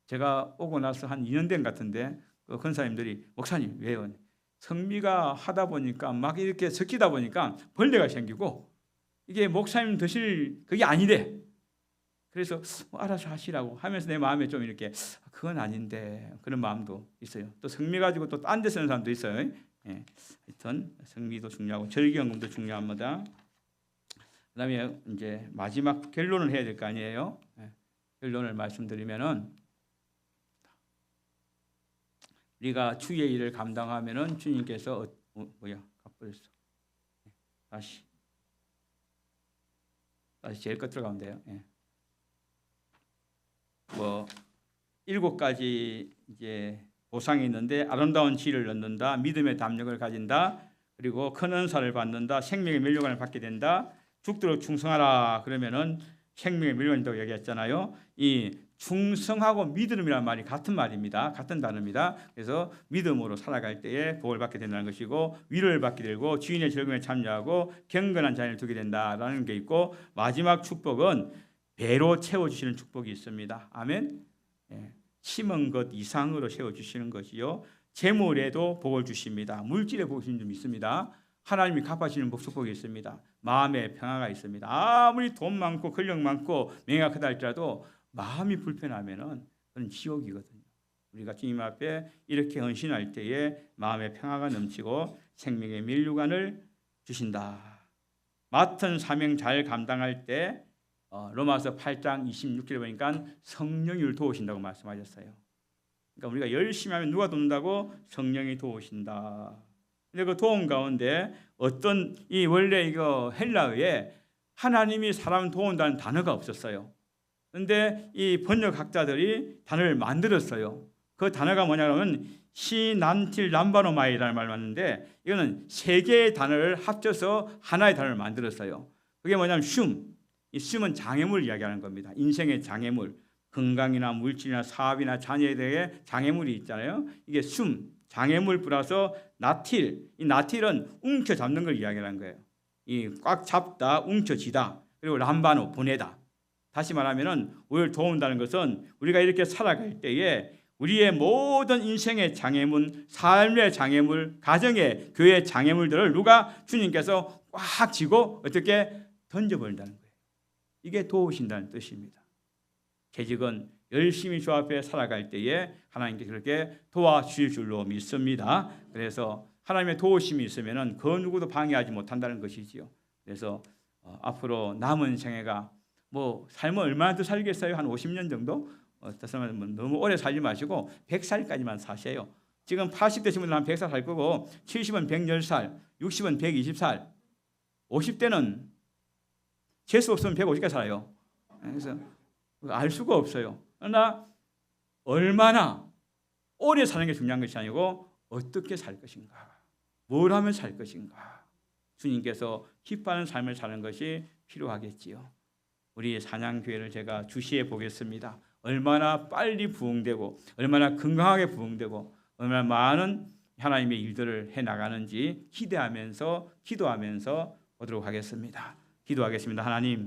제가 오고 나서 한 2년 된 것 같은데 그 권사님들이 목사님 왜요? 성미가 하다 보니까 막 이렇게 섞이다 보니까 벌레가 생기고 이게 목사님 드실 그게 아니래. 그래서 알아서 하시라고 하면서 내 마음에 좀 이렇게 그건 아닌데 그런 마음도 있어요. 또 성미 가지고 또 딴 데 쓰는 사람도 있어요. 하여튼 성미도 중요하고 절기연금도 중요합니다. 그다음에 이제 마지막 결론을 해야 될 거 아니에요. 결론을 말씀드리면은 우리가 주의 일을 감당하면은 주님께서 가버렸어. 다시 제일 끝으로 가면 돼요. 7가지 이제 보상이 있는데 아름다운 지혜를 얻는다, 믿음의 담력을 가진다, 그리고 큰 은사를 받는다, 생명의 멸류관을 받게 된다, 죽도록 충성하라. 그러면은 생명의 멸류관이라고 얘기했잖아요. 이 충성하고 믿음이라는 말이 같은 말입니다. 같은 단어입니다. 그래서 믿음으로 살아갈 때에 복을 받게 된다는 것이고 위로를 받게 되고 주인의 즐거움에 참여하고 경건한 자녀를 두게 된다라는 게 있고 마지막 축복은 배로 채워주시는 축복이 있습니다. 아멘. 심은 것 이상으로 채워주시는 것이요. 재물에도 복을 주십니다. 물질에 복이 좀 있습니다. 하나님이 갚아주시는 축복이 있습니다. 마음의 평화가 있습니다. 아무리 돈 많고 권력 많고 명예가 크다 할지라도 마음이 불편하면은 그건 지옥이거든요. 우리가 주님 앞에 이렇게 헌신할 때에 마음의 평화가 넘치고 생명의 면류관을 주신다. 맡은 사명 잘 감당할 때 로마서 8장 26절에 보니까 성령이 우리를 도우신다고 말씀하셨어요. 그러니까 우리가 열심히 하면 누가 돕는다고? 성령이 도우신다. 근데 그 도움 가운데 어떤 이 원래 이거 헬라어에 하나님이 사람을 도운다는 단어가 없었어요. 그런데 이 번역학자들이 단어를 만들었어요. 그 단어가 뭐냐면 시난틸 람바노마이라는 말을 맞는데 이거는 세 개의 단어를 합쳐서 하나의 단어를 만들었어요. 그게 뭐냐면 이 쉼은 장애물을 이야기하는 겁니다. 인생의 장애물, 건강이나 물질이나 사업이나 자녀에 대해 장애물이 있잖아요. 이게 장애물 플러스 나틸, 이 나틸은 움켜잡는 걸 이야기하는 거예요. 이 꽉 잡다, 움켜쥐다. 그리고 람바노, 보내다. 다시 말하면은 우리를 도운다는 것은 우리가 이렇게 살아갈 때에 우리의 모든 인생의 장애물, 삶의 장애물, 가정의 교회의 장애물들을 누가 주님께서 꽉 쥐고 어떻게 던져버린다는 거예요. 이게 도우신다는 뜻입니다. 계직은 열심히 주 앞에 살아갈 때에 하나님께 그렇게 도와주실 줄로 믿습니다. 그래서 하나님의 도우심이 있으면 그 누구도 방해하지 못한다는 것이지요. 그래서 앞으로 남은 생애가 뭐 삶을 얼마나 더 살겠어요? 한 50년 정도? 너무 오래 살지 마시고 100살까지만 사세요. 지금 80대 분들은 한 100살 살 거고 70은 110살, 60은 120살, 50대는 재수 없으면 150까지 살아요. 그래서 알 수가 없어요. 그러나 얼마나 오래 사는 게 중요한 것이 아니고 어떻게 살 것인가, 뭘 하면 살 것인가, 주님께서 기뻐하는 삶을 사는 것이 필요하겠지요. 우리 산양교회를 제가 주시해 보겠습니다. 얼마나 빨리 부흥되고 얼마나 건강하게 부흥되고 얼마나 많은 하나님의 일들을 해나가는지 기대하면서 기도하면서 보도록 하겠습니다. 기도하겠습니다. 하나님,